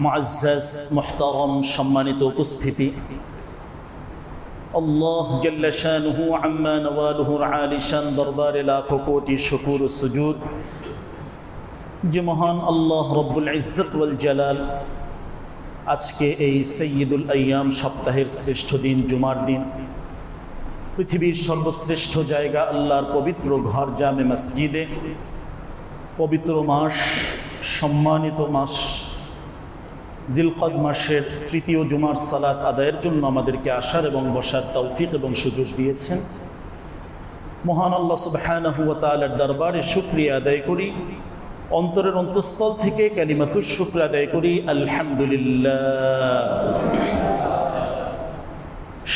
মুআজ্জাজ মুহতারাম সম্মানিত উপস্থিতি, আল্লাহ জাল্লা শানুহু আম্মা নওয়ালুহুর আলিশান দরবারে লাখো কোটি শুকুর ও সুজুদ যে মহান আল্লাহ রব্বুল ইজ্জত ওয়াল জালাল আজকে এই সৈয়দুল আইয়াম সপ্তাহের শ্রেষ্ঠ দিন জুমার দিন, পৃথিবীর সর্বশ্রেষ্ঠ জায়গা আল্লাহর পবিত্র ঘর জামে মসজিদে, পবিত্র মাস, সম্মানিত মাস জিলকদ মাসের তৃতীয় জুমার সালাত আদায়ের জন্য আমাদেরকে আসার এবং বসার তৌফিক এবং সুযোগ দিয়েছেন। মহান আল্লাহ সুবহানাহু ওয়া তাআলার দরবারে শুকরিয়া আদায় করি, অন্তরের অন্তঃস্থল থেকে কালিমাতুশ শুকর আদায় করি, আলহামদুলিল্লাহ।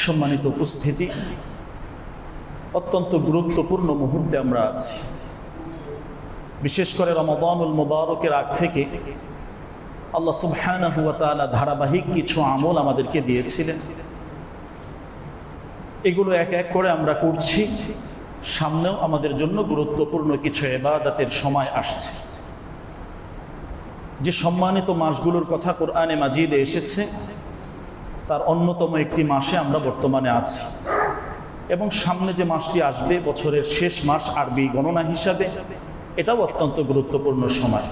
সম্মানিত উপস্থিতি, অত্যন্ত গুরুত্বপূর্ণ মুহূর্তে আমরা আছি। বিশেষ করে রমাদানুল মুবারকের আগ থেকে আল্লাহ সুবহানাহু ওয়া তাআলা ধারাবাহিক কিছু আমল আমাদেরকে দিয়েছিলেন। এগুলো এক এক করে আমরা করছি। সামনেও আমাদের জন্য গুরুত্বপূর্ণ কিছু ইবাদতের সময় আসছে। যে সম্মানিত মাসগুলোর কথা কোরআনে মাজিদে এসেছে, তার অন্যতম একটি মাসে আমরা বর্তমানে আছি এবং সামনে যে মাসটি আসবে বছরের শেষ মাস আরবি গণনা হিসাবে, এটাও অত্যন্ত গুরুত্বপূর্ণ সময়।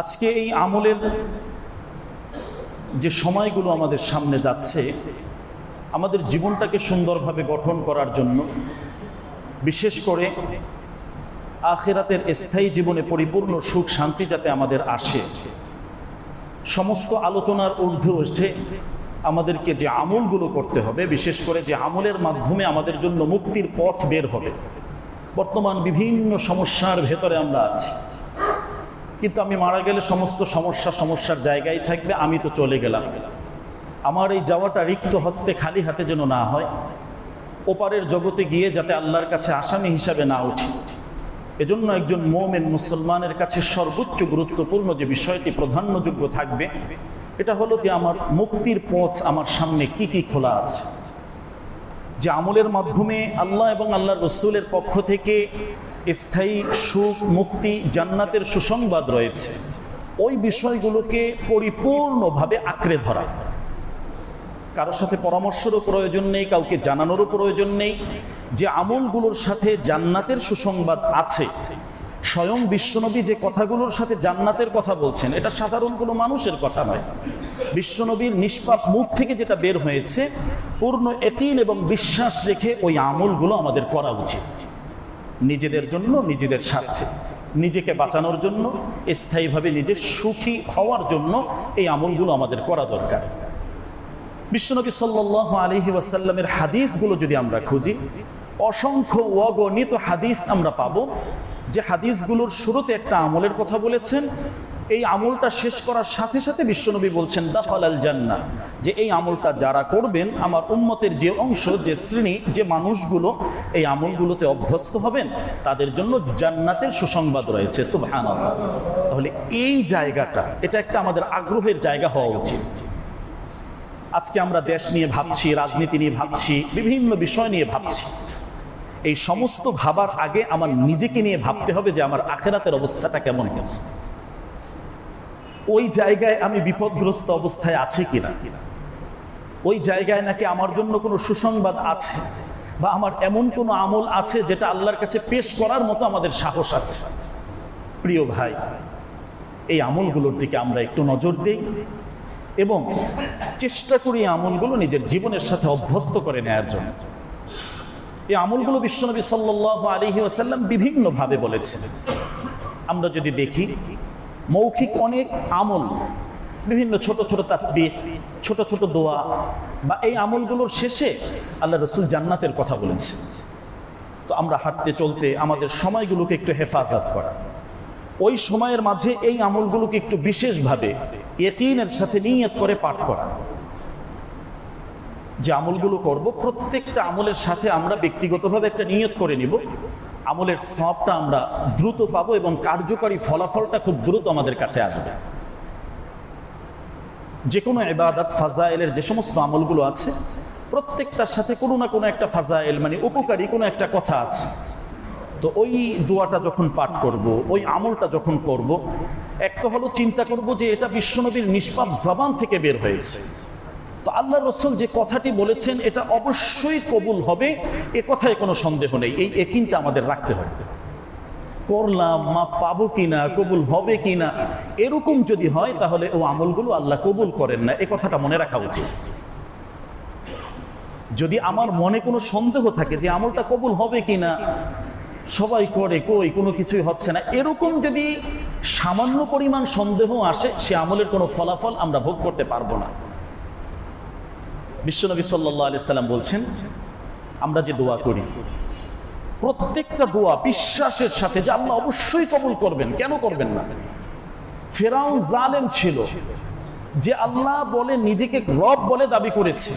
আজকে এই আমলের যে সময়গুলো আমাদের সামনে যাচ্ছে, আমাদের জীবনটাকে সুন্দরভাবে গঠন করার জন্য, বিশেষ করে আখিরাতের স্থায়ী জীবনে পরিপূর্ণ সুখ শান্তি যাতে আমাদের আসে, সমস্ত আলোচনার ঊর্ধ্বে উঠে আমাদেরকে যে আমলগুলো করতে হবে, বিশেষ করে যে আমলের মাধ্যমে আমাদের জন্য মুক্তির পথ বের হবে। বর্তমান বিভিন্ন সমস্যার ভেতরে আমরা আছি, কিন্তু আমি মারা গেলে সমস্ত সমস্যার জায়গায় থাকবে, আমি তো চলে গেলাম। আমার এই যাওয়াটা রিক্ত হস্তে খালি হাতে যেন না হয়, ওপারের জগতে গিয়ে যাতে আল্লাহর কাছে আসামি হিসাবে না উঠি। এজন্য একজন মুমিন মুসলমানের কাছে সর্বোচ্চ গুরুত্বপূর্ণ যে বিষয়টি প্রাধান্যযোগ্য থাকবে, এটা হলো যে আমার মুক্তির পথ আমার সামনে কি কি খোলা আছে। যে আমলের মাধ্যমে আল্লাহ এবং আল্লাহর রাসূলের পক্ষ থেকে স্থায়ী সুখ, মুক্তি, জান্নাতের সুসংবাদ রয়েছে, ওই বিষয়গুলোকে পরিপূর্ণভাবে আঁকড়ে ধরা। কারোর সাথে পরামর্শেরও প্রয়োজন নেই, কাউকে জানানোরও প্রয়োজন নেই। যে আমলগুলোর সাথে জান্নাতের সুসংবাদ আছে, স্বয়ং বিশ্বনবী যে কথাগুলোর সাথে জান্নাতের কথা বলছেন, এটা সাধারণ কোনো মানুষের কথা নয়। বিশ্বনবীর নিষ্পাপ মুখ থেকে যেটা বের হয়েছে, পূর্ণ ইয়াকিন এবং বিশ্বাস রেখে ওই আমলগুলো আমাদের করা উচিত। নিজেদের জন্য, নিজেদের স্বার্থে, নিজেকে বাঁচানোর জন্য, স্থায়ীভাবে নিজের সুখী হওয়ার জন্য এই আমলগুলো আমাদের করা দরকার। বিশ্বনবী সাল্লাল্লাহু আলাইহি ওয়াসাল্লামের হাদিসগুলো যদি আমরা খুঁজি, অসংখ্য অগণিত হাদিস আমরা পাবো, যে হাদিসগুলোর শুরুতে একটা আমলের কথা বলেছেন। এই আমলটা শেষ করার সাথে সাথে বিশ্বনবী বলছেন দাখালাল জান্নাহ, যে এই আমলটা যারা করবেন, আমার উম্মতের যে অংশ, যে শ্রেণী, যে মানুষগুলো এই আমলগুলোতে অভ্যস্ত হবেন, তাদের জন্য জান্নাতের সুসংবাদ রয়েছে। সুবহানাল্লাহ। তাহলে এই জায়গাটা, এটা একটা আমাদের আগ্রহের জায়গা হওয়া উচিত। আজকে আমরা দেশ নিয়ে ভাবছি, রাজনীতি নিয়ে ভাবছি, বিভিন্ন বিষয় নিয়ে ভাবছি। এই সমস্ত ভাবার আগে আমার নিজেকে নিয়ে ভাবতে হবে যে আমার আখিরাতের অবস্থাটা কেমন হয়েছে, ওই জায়গায় আমি বিপদগ্রস্ত অবস্থায় আছে কিনা, ওই জায়গায় নাকি আমার জন্য কোনো সুসংবাদ আছে, বা আমার এমন কোনো আমল আছে যেটা আল্লাহর কাছে পেশ করার মতো আমাদের সাহস আছে। প্রিয় ভাই, এই আমলগুলোর দিকে আমরা একটু নজর দিই এবং চেষ্টা করি আমলগুলো নিজের জীবনের সাথে অভ্যস্ত করে নেয়ার জন্য। এই আমলগুলো বিশ্বনবী সাল্লাল্লাহু আলাইহি ওয়াসাল্লাম বিভিন্নভাবে বলেছেন। আমরা যদি দেখি, মৌখিক অনেক আমল, বিভিন্ন ছোট ছোট তাসবিহ, ছোট ছোট দোয়া, বা এই আমলগুলোর শেষে আল্লাহ রাসূল জান্নাতের কথা বলেছেন। তো আমরা হাঁটতে চলতে আমাদের সময়গুলোকে একটু হেফাজত করা, ওই সময়ের মাঝে এই আমলগুলোকে একটু বিশেষভাবে ইয়াকিনের সাথে নিয়ত করে পাঠ করা। যে আমলগুলো করব, প্রত্যেকটা আমলের সাথে আমরা ব্যক্তিগতভাবে একটা নিয়ত করে নিব, আমলের সওয়াবটা আমরা দ্রুত পাবো এবং কার্যকরী ফলাফলটা খুব দ্রুত আমাদের কাছে আসবে। যে কোনো ইবাদত, ফাজাইলের যে সমস্ত আমলগুলো আছে, প্রত্যেকটার সাথে কোনো না কোনো একটা ফাজাইল মানে উপকারী কোনো একটা কথা আছে। তো ওই দোয়াটা যখন পাঠ করব, ওই আমলটা যখন করব, এক তো হলো চিন্তা করব যে এটা বিশ্বনবীর নিষ্পাপ জবান থেকে বের হয়েছে, তো আল্লাহ রসুল যে কথাটি বলেছেন এটা অবশ্যই কবুল হবে, এ কথায় কোনো সন্দেহ নেই। এই ইয়াকিনটা আমাদের রাখতে হবে। করলাম, মা পাবো কিনা, কবুল হবে কিনা, এরকম যদি হয় তাহলে ও আমলগুলো আল্লাহ কবুল করেন না, এ কথাটা মনে রাখা উচিত। যদি আমার মনে কোনো সন্দেহ থাকে যে আমলটা কবুল হবে কিনা, সবাই করে কই কোনো কিছুই হচ্ছে না, এরকম যদি সামান্য পরিমাণ সন্দেহ আসে, সে আমলের কোনো ফলাফল আমরা ভোগ করতে পারবো না। বিশ্বনবী সাল্লাল্লাহু আলাইহি সাল্লাম বলছেন, আমরা যে দোয়া করি প্রত্যেকটা দোয়া বিশ্বাসের সাথে যে আল্লাহ অবশ্যই কবুল করবেন, কেন করবেন না? ফেরাউন জালেম ছিল, যে আল্লাহ বলে নিজেকে রব বলে দাবি করেছে,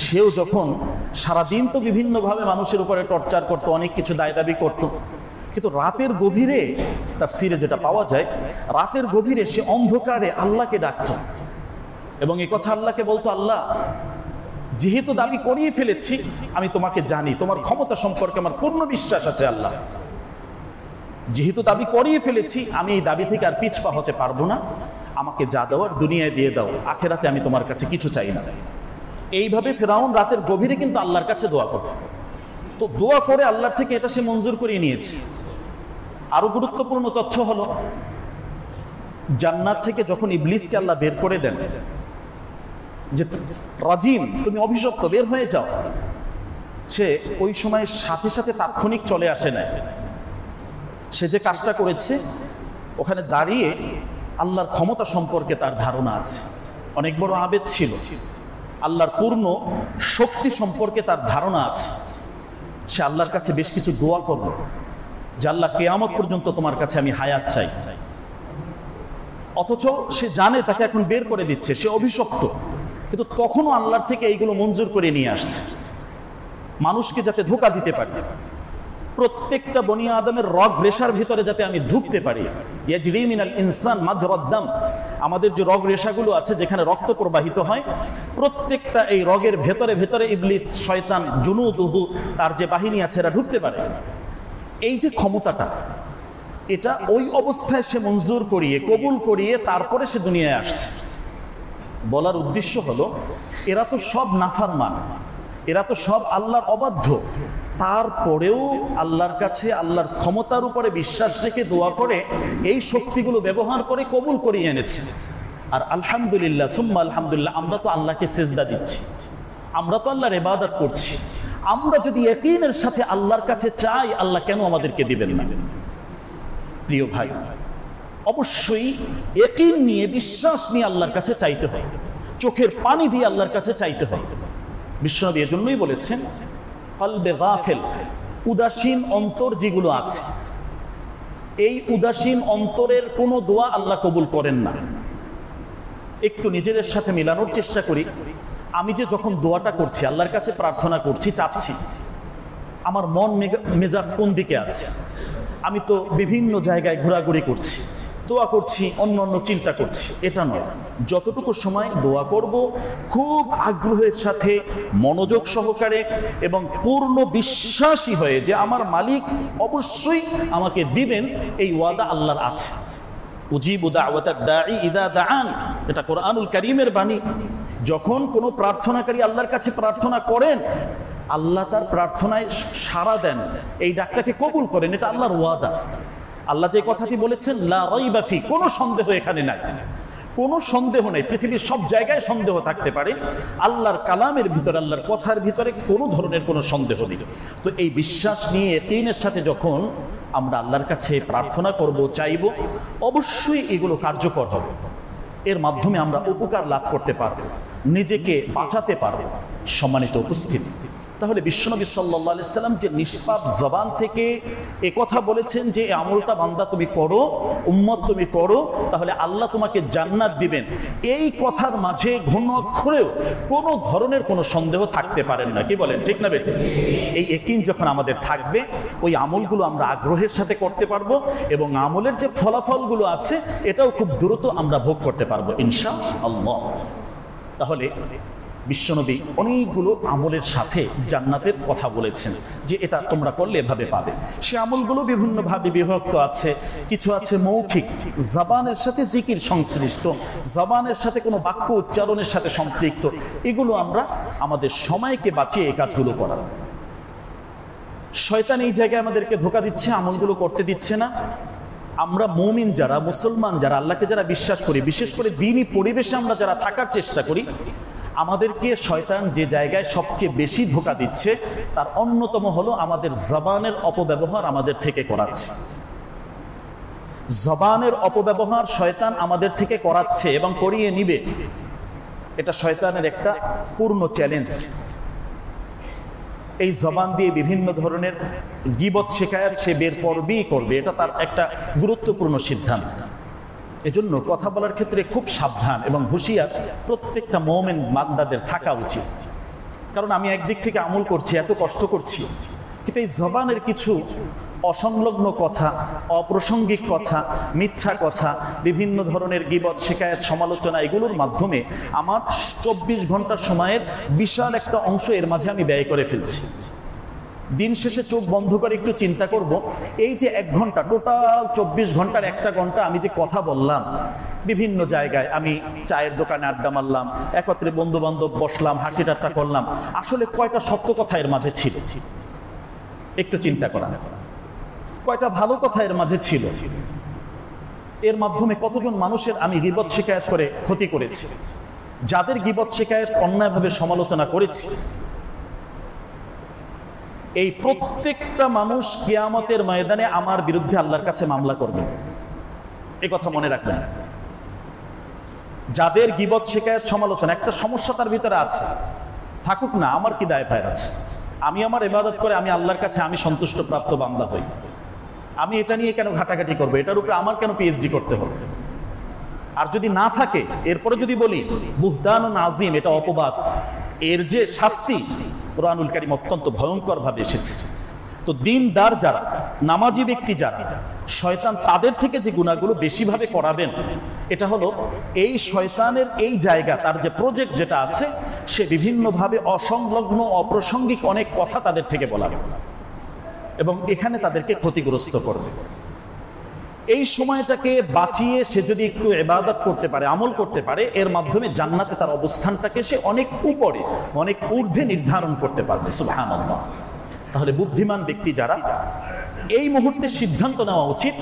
সেও যখন সারাদিন তো বিভিন্নভাবে মানুষের উপরে টর্চার করতো, অনেক কিছু দায় দাবি করত, কিন্তু রাতের গভীরে, তাফসীরে যেটা পাওয়া যায়, রাতের গভীরে সে অন্ধকারে আল্লাহকে ডাকত এবং এই কথা আল্লাহকে বলতো, আল্লাহ যেহেতু দাবি করিয়ে ফেলেছি, আমি তোমাকে জানি, তোমার ক্ষমতা সম্পর্কে আমার পূর্ণ বিশ্বাস আছে, আল্লাহ যেহেতু দাবি করিয়ে ফেলেছি, আমি এই দাবি থেকে আর পিছপা হতে পারবো না, আমাকে যা দেওয়ার দুনিয়ায় দিয়ে দাও, আখেরাতে আমি তোমার কাছে কিছু চাই না। এইভাবে ফেরাউন রাতের গভীরে কিন্তু আল্লাহর কাছে দোয়া করত। তো দোয়া করে আল্লাহর থেকে এটা সে মঞ্জুর করিয়ে নিয়েছে। আরো গুরুত্বপূর্ণ তথ্য হলো, জান্নাত থেকে যখন ইবলিসকে আল্লাহ বের করে দেন, যে রাজিম, তুমি অভিশপ্ত, বের হয়ে যাও, সে ওই সময় সাথে সাথে তাৎক্ষণিক চলে আসে না। সে যে কাজটা করেছে, ওখানে দাঁড়িয়ে আল্লাহর ক্ষমতা সম্পর্কে তার ধারণা আছে, অনেক বড় আবেদ ছিল, আল্লাহর পূর্ণ শক্তি সম্পর্কে তার ধারণা আছে। সে আল্লাহর কাছে বেশ কিছু দোয়া করল যে আল্লাহ কিয়ামত পর্যন্ত তোমার কাছে আমি হায়াত চাই, অথচ সে জানে তাকে এখন বের করে দিচ্ছে, সে অভিশপ্ত, কিন্তু তখনও আল্লাহর থেকে এইগুলো মঞ্জুর করে নিয়ে আসছে মানুষকে যাতে ধোঁকা দিতে পারি, প্রত্যেকটা বনি আদমের রগ রেশার ভিতরে যাতে আমি ঢুকতে পারি। ইয়াজরি মিনাল ইনসান মাজরাদ দাম, আমাদের যে রগ রেশাগুলো আছে যেখানে রক্ত প্রবাহিত হয়, প্রত্যেকটা এই রগের ভেতরে ভেতরে ইবলিস, শয়তান, জুনুদুহু, তার যে বাহিনী আছে এরা ঢুকতে পারে। এই যে ক্ষমতাটা, এটা ওই অবস্থায় সে মঞ্জুর করিয়ে, কবুল করিয়ে তারপরে সে দুনিয়ায় আসছে। বলার উদ্দেশ্য হলো, এরা তো সব নাফরমান, এরা তো সব আল্লাহর অবাধ্য, তারপরেও আল্লাহর কাছে আল্লাহর ক্ষমতার উপরে বিশ্বাস রেখে দোয়া করে এই শক্তিগুলো ব্যবহার করে কবুল করিয়ে এনেছে। আর আলহামদুলিল্লাহ সুম্মা আলহামদুলিল্লাহ, আমরা তো আল্লাহকে সেজদা দিচ্ছি, আমরা তো আল্লাহর ইবাদত করছি। আমরা যদি ইয়াকিনের সাথে আল্লাহর কাছে চাই, আল্লাহ কেন আমাদেরকে দিবেন না? প্রিয় ভাই, অবশ্যই ইয়াকিন নিয়ে, বিশ্বাস নিয়ে আল্লাহর কাছে চাইতে হয়, চোখের পানি দিয়ে আল্লাহর কাছে চাইতে হয়। বিশ্বনবী এজন্যই বলেছেন, কলবে গাফেল, উদাসীন অন্তর যেগুলো আছে, এই উদাসীন অন্তরের কোনো দোয়া আল্লাহ কবুল করেন না। একটু নিজেদের সাথে মিলানোর চেষ্টা করি। আমি যে যখন দোয়াটা করছি, আল্লাহর কাছে প্রার্থনা করছি, চাচ্ছি, আমার মন মেজাজ কোন দিকে আছে? আমি তো বিভিন্ন জায়গায় ঘোরাঘুরি করছি, দোয়া করছি, অন্য অন্য চিন্তা করছি, এটা নয়। যতটুকু সময় দোয়া করব, খুব আগ্রহের সাথে, মনোযোগ সহকারে এবং পূর্ণ বিশ্বাসী হয়ে যে আমার মালিক অবশ্যই আমাকে দিবেন, এই ওয়াদা আল্লাহর আছে। উজিবু দাওয়াতাদ দাঈ ইযা দাআন, এটা কোরআনুল কারীমের বাণী। যখন কোনো প্রার্থনাকারী আল্লাহর কাছে প্রার্থনা করেন, আল্লাহ তার প্রার্থনায় সাড়া দেন, এই ডাকটাকে কবুল করেন, এটা আল্লাহর ওয়াদা। আল্লাহ যে কথাটি বলেছেন, লা রাইবা ফি, কোনো সন্দেহ এখানে নাই, কোনো সন্দেহ নেই। পৃথিবীর সব জায়গায় সন্দেহ থাকতে পারে, আল্লাহর কালামের ভিতরে, আল্লাহর কথার ভিতরে কোনো ধরনের কোনো সন্দেহ নেই। তো এই বিশ্বাস নিয়ে, ইয়াকিনের সাথে যখন আমরা আল্লাহর কাছে প্রার্থনা করব, চাইব, অবশ্যই এগুলো কার্যকর হবে। এর মাধ্যমে আমরা উপকার লাভ করতে পারব, নিজেকে বাঁচাতে পারব। সম্মানিত উপস্থিতি, তাহলে বিশ্বনবী সাল্লাল্লাহু আলাইহি সাল্লাম যে নিষ্পাপ জবান থেকে একথা বলেছেন যে এই আমলটা বান্দা তুমি করো, উম্মত তুমি করো, তাহলে আল্লাহ তোমাকে জান্নাত দিবেন, এই কথার মাঝে ঘন অক্ষরেও কোনো ধরনের কোনো সন্দেহ থাকতে পারেন না। কি বলেন, ঠিক না বেঠে? এই ইয়াকিন যখন আমাদের থাকবে, ওই আমলগুলো আমরা আগ্রহের সাথে করতে পারবো এবং আমলের যে ফলাফলগুলো আছে এটাও খুব দ্রুত আমরা ভোগ করতে পারবো ইনশাআল্লাহ। তাহলে বিশ্বনবী অনেকগুলো আমলের সাথে জান্নাতের কথা বলেছেন যে এটা তোমরা করলে এভাবে পাবে। সে আমলগুলো বিভিন্নভাবে বিভক্ত আছে। কিছু আছে মৌখিক, জবানের সাথে জিকির সংশ্লিষ্ট, জবানের সাথে কোনো বাক্য উচ্চারণের সাথে সম্পৃক্ত। এগুলো আমরা আমাদের সময়কে বাঁচিয়ে এই কাজগুলো করা। শয়তান এই জায়গায় আমাদেরকে ধোঁকা দিচ্ছে, আমলগুলো করতে দিচ্ছে না। আমরা মুমিন যারা, মুসলমান যারা, আল্লাহকে যারা বিশ্বাস করি, বিশেষ করে দ্বীনি পরিবেশে আমরা যারা থাকার চেষ্টা করি, আমাদেরকে শয়তান যে জায়গায় সবচেয়ে বেশি ধোঁকা দিচ্ছে তার অন্যতম হলো আমাদের জবানের অপব্যবহার আমাদের থেকে করাচ্ছে। জবানের অপব্যবহার শয়তান আমাদের থেকে করাচ্ছে এবং করিয়ে নিবে। এটা শয়তানের একটা পূর্ণ চ্যালেঞ্জ। এই জবান দিয়ে বিভিন্ন ধরনের গীবত শিকায়াত সে বের করবেই করবে, এটা তার একটা গুরুত্বপূর্ণ সিদ্ধান্ত। এজন্য কথা বলার ক্ষেত্রে খুব সাবধান এবং হুঁশিয়ার প্রত্যেকটা মুমিন বান্দাদের থাকা উচিত। কারণ আমি একদিক থেকে আমল করছি, এত কষ্ট করছি, কিন্তু এই জবানের কিছু অসংলগ্ন কথা, অপ্রাসঙ্গিক কথা, মিথ্যা কথা, বিভিন্ন ধরনের গীবত শিকায়াত সমালোচনা, এগুলোর মাধ্যমে আমার 24 ঘন্টার সময়ের বিশাল একটা অংশ এর মাঝে আমি ব্যয় করে ফেলছি। দিন শেষে চোখ বন্ধ করে একটু চিন্তা করব, এই যে 1 ঘন্টা, টোটাল 24 ঘন্টার 1টা ঘন্টা আমি যে কথা বললাম, বিভিন্ন জায়গায় আমি চায়ের দোকানে আড্ডা মারলাম, একত্রে বন্ধু বান্ধব বসলাম, হাসি ঠাট্টা করলাম, আসলে কয়টা সত্য কথা এর মাঝে ছিল? একটু চিন্তা করা। কয়টা ভালো কথা এর মাঝে ছিল? এর মাধ্যমে কতজন মানুষের আমি গীবত শিকায়াত করে ক্ষতি করেছি? যাদের গীবত শিকায়াত অন্যায়ভাবে সমালোচনা করেছি, এই প্রত্যেকটা মানুষ কিয়ামতের ময়দানে আমার বিরুদ্ধে আল্লাহর কাছে মামলা করবে। এই কথা মনে রাখবেন। যাদের গীবত শিকায়াত সমালোচনা, একটা সমস্যা তার ভিতরে আছে, থাকুক না, আমার কি দায় ভাই আছে? আমি আমার ইবাদত করে আমি আল্লাহর কাছে আমি সন্তুষ্ট প্রাপ্ত বান্দা হই, আমি এটা নিয়ে কেন ঘাটাঘাটি করবো? এটার উপরে আমার কেন পিএইচডি করতে হবে? আর যদি না থাকে, এরপরে যদি বলি বুহতানুন আযীম, এটা অপবাদ, এর যে শাস্তি কুরআনুল কারীম অত্যন্ত ভয়ঙ্কর ভাবে এসেছে। তো দিনদার যারা, নামাজি ব্যক্তি যারা, শয়তান তাদের থেকে যে গুনাহগুলো বেশিভাবে করাবেন, এটা হলো এই শয়তানের এই জায়গা, তার যে প্রজেক্ট যেটা আছে, সে বিভিন্নভাবে অসংলগ্ন অপ্রাসঙ্গিক অনেক কথা তাদের থেকে বলাবে এবং এখানে তাদেরকে ক্ষতিগ্রস্ত করবে। এই সময়টাকে বাঁচিয়ে সে যদি একটু ইবাদত করতে পারে, আমল করতে পারে, এর মাধ্যমে জান্নাতে তার অবস্থানটাকে সে অনেক উপরে, অনেক ঊর্ধ্বে নির্ধারণ করতে পারবে। সুবহানাল্লাহ। তাহলে বুদ্ধিমান ব্যক্তি যারা, এই মুহূর্তে সিদ্ধান্ত নেওয়া উচিত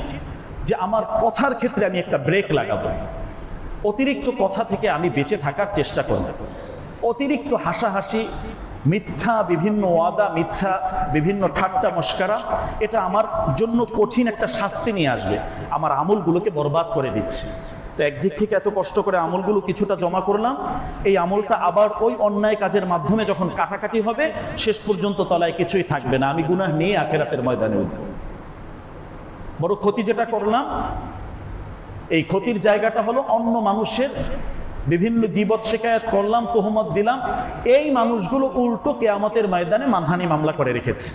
যে আমার কথার ক্ষেত্রে আমি একটা ব্রেক লাগাবো। অতিরিক্ত কথা থেকে আমি বেঁচে থাকার চেষ্টা করব। অতিরিক্ত হাসাহাসি, মিথ্যা বিভিন্ন ওয়াদা, মিথ্যা বিভিন্ন ঠাট্টা মস্করা, এটা আমার জন্য কঠিন একটা শাস্তি নিয়ে আসবে, আমার আমলগুলোকে বরবাদ করে দিচ্ছে। তো একদিক থেকে এত কষ্ট করে আমলগুলো কিছুটা জমা করলাম, এই আমলটা আবার ওই অন্যায় কাজের মাধ্যমে যখন কাটাকাটি হবে, শেষ পর্যন্ত তলায় কিছুই থাকবে না, আমি গুনাহ নিয়ে আখিরাতের ময়দানে উঠব। বড় ক্ষতি যেটা করলাম, এই ক্ষতির জায়গাটা হলো অন্য মানুষের বিভিন্ন গীবত শিকায়াত করলাম, তোহমত দিলাম, এই মানুষগুলো উল্টো কিয়ামতের ময়দানে মানহানি মামলা করে রেখেছে।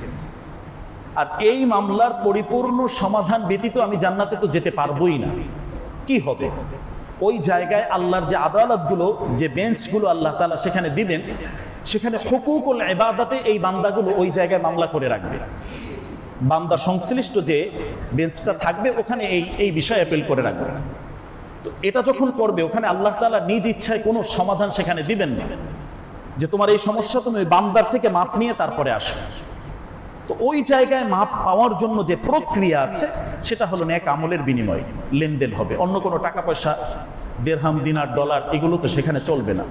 আর এই মামলার পরিপূর্ণ সমাধান ব্যতীত আমি জান্নাতে তো যেতে পারবোই না। কি হবে? ওই জায়গায় আল্লাহর যে আদালতগুলো, যে বেঞ্চগুলো আল্লাহ তাআলা সেখানে দিবেন, সেখানে হুকুকুল ইবাদাতে এই বান্দাগুলো ওই জায়গায় মামলা করে রাখবে। বান্দা সংশ্লিষ্ট যে বেঞ্চটা থাকবে, ওখানে এই বিষয়ে অ্যাপিল করে রাখবে। তো এটা যখন করবে, ওখানে আল্লাহ তাআলা নিজ ইচ্ছায় কোনো সমাধান সেখানে দিবেন না যে তোমার এই সমস্যা তুমি বান্দার থেকে মাফ নিয়ে তারপরে আসো। তো ওই জায়গায় মাপ পাওয়ার জন্য যে প্রক্রিয়া আছে, সেটা হলো নেক আমলের বিনিময়ে লেনদেন হবে। অন্য কোনো টাকা পয়সা, দিরহাম, দিনার, ডলার, এগুলো তো সেখানে চলবে না।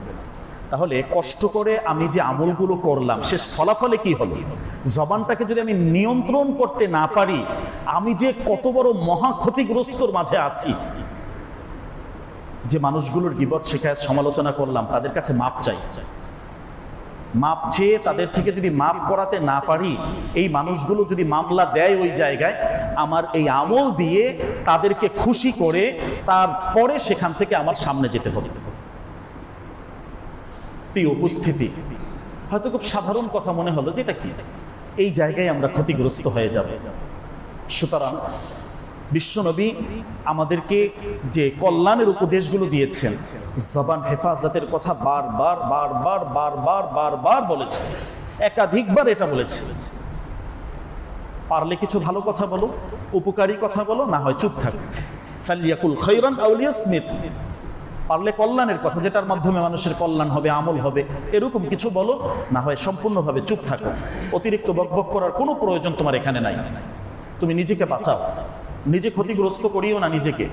তাহলে কষ্ট করে আমি যে আমলগুলো করলাম, শেষ ফলাফলে কি হলো? জবানটাকে যদি আমি নিয়ন্ত্রণ করতে না পারি, আমি যে কত বড় মহা ক্ষতিগ্রস্তর মাঝে আছি। যে মানুষগুলোর গীবত শিকায়াত সমালোচনা করলাম, তাদের কাছে মাপ চাই, মাপ চেয়ে তাদের থেকে যদি মাপ করাতে না পারি, এই মানুষগুলো যদি মামলা দেয় ওই জায়গায়, আমার এই আমল দিয়ে তাদেরকে খুশি করে তারপরে সেখান থেকে আমার সামনে যেতে হবে। প্রিয় উপস্থিতি, হয়তো খুব সাধারণ কথা মনে হলো যে এটা কি, এই জায়গায় আমরা ক্ষতিগ্রস্ত হয়ে যাব। সুতরাং বিশ্বনবী আমাদেরকে যে কল্যাণের উপদেশগুলো দিয়েছেন, জবান হেফাজতের কথা বারবার বারবার বারবার বারবার বলেছেন, একাধিকবার এটা বলেছেন। পারলে কিছু ভালো কথা বলো, উপকারী কথা বলো, না হয় চুপ থাকো। ফালিয়াকুল খায়রান আও লিয়াসমিত, পারলে কল্যাণের কথা, যেটার মাধ্যমে মানুষের কল্যাণ হবে, আমল হবে, এরকম কিছু বলো, না হয় সম্পূর্ণভাবে চুপ থাকো। অতিরিক্ত বকবক করার কোনো প্রয়োজন তোমার এখানে নাই। তুমি নিজেকে বাঁচাও, নিজে ক্ষতিগ্রস্ত করিও না নিজেকে।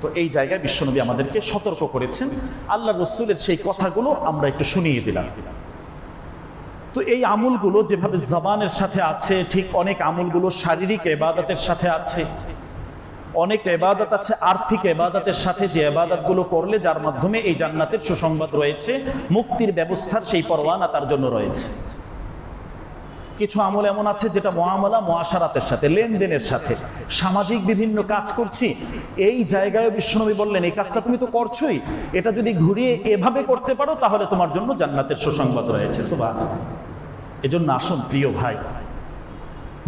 তো এই জায়গায় বিশ্বনবী আমাদেরকে সতর্ক করেছেন। আল্লাহ রসুলের সেই কথাগুলো আমরা একটু শুনিয়ে দিলাম। তো এই আমলগুলো যেভাবে জবানের সাথে আছে, ঠিক অনেক আমলগুলো শারীরিক ইবাদতের সাথে আছে, অনেক ইবাদত আছে আর্থিক ইবাদতের সাথে, যে ইবাদতগুলো করলে যার মাধ্যমে এই জান্নাতের সুসংবাদ রয়েছে, মুক্তির ব্যবস্থার সেই পরওয়ানা তার জন্য রয়েছে। কিছু আমল এমন আছে যেটা মুআমালা মুআশারাতের সাথে, লেনদেনের সাথে, সামাজিক বিভিন্ন কাজ করছি, এই জায়গায় বিশ্বনবী বললেন এই কাজটা তুমি তো করছোই, এটা যদি ঘুরিয়ে এভাবে করতে পারো তাহলে তোমার জন্য জান্নাতের সুসংবাদ রয়েছে। সুবহানাল্লাহ। এজন্য আসুন প্রিয় ভাই,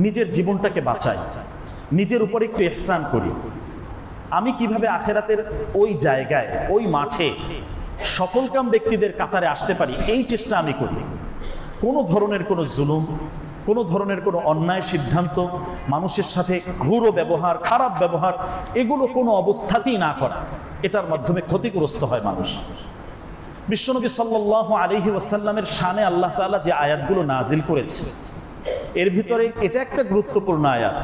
নিজের জীবনটাকে বাঁচাই, নিজের উপর একটু ইহসান করি। আমি কিভাবে আখিরাতের ওই জায়গায়, ওই মাঠে সফলকাম ব্যক্তিদের কাতারে আসতে পারি, এই চেষ্টা আমি করি। কোনো ধরনের কোনো জুলুম, কোনো ধরনের কোনো অন্যায় সিদ্ধান্ত, মানুষের সাথে ক্রূর ব্যবহার, খারাপ ব্যবহার, এগুলো কোনো অবস্থাতেই না করা। এটার মাধ্যমে ক্ষতিগ্রস্ত হয় মানুষ। বিশ্বনবী সাল্লাল্লাহু আলাইহি ওয়াসাল্লামের শানে আল্লাহ তাআলা যে আয়াতগুলো নাজিল করেছে, এর ভিতরে এটা একটা গুরুত্বপূর্ণ আয়াত,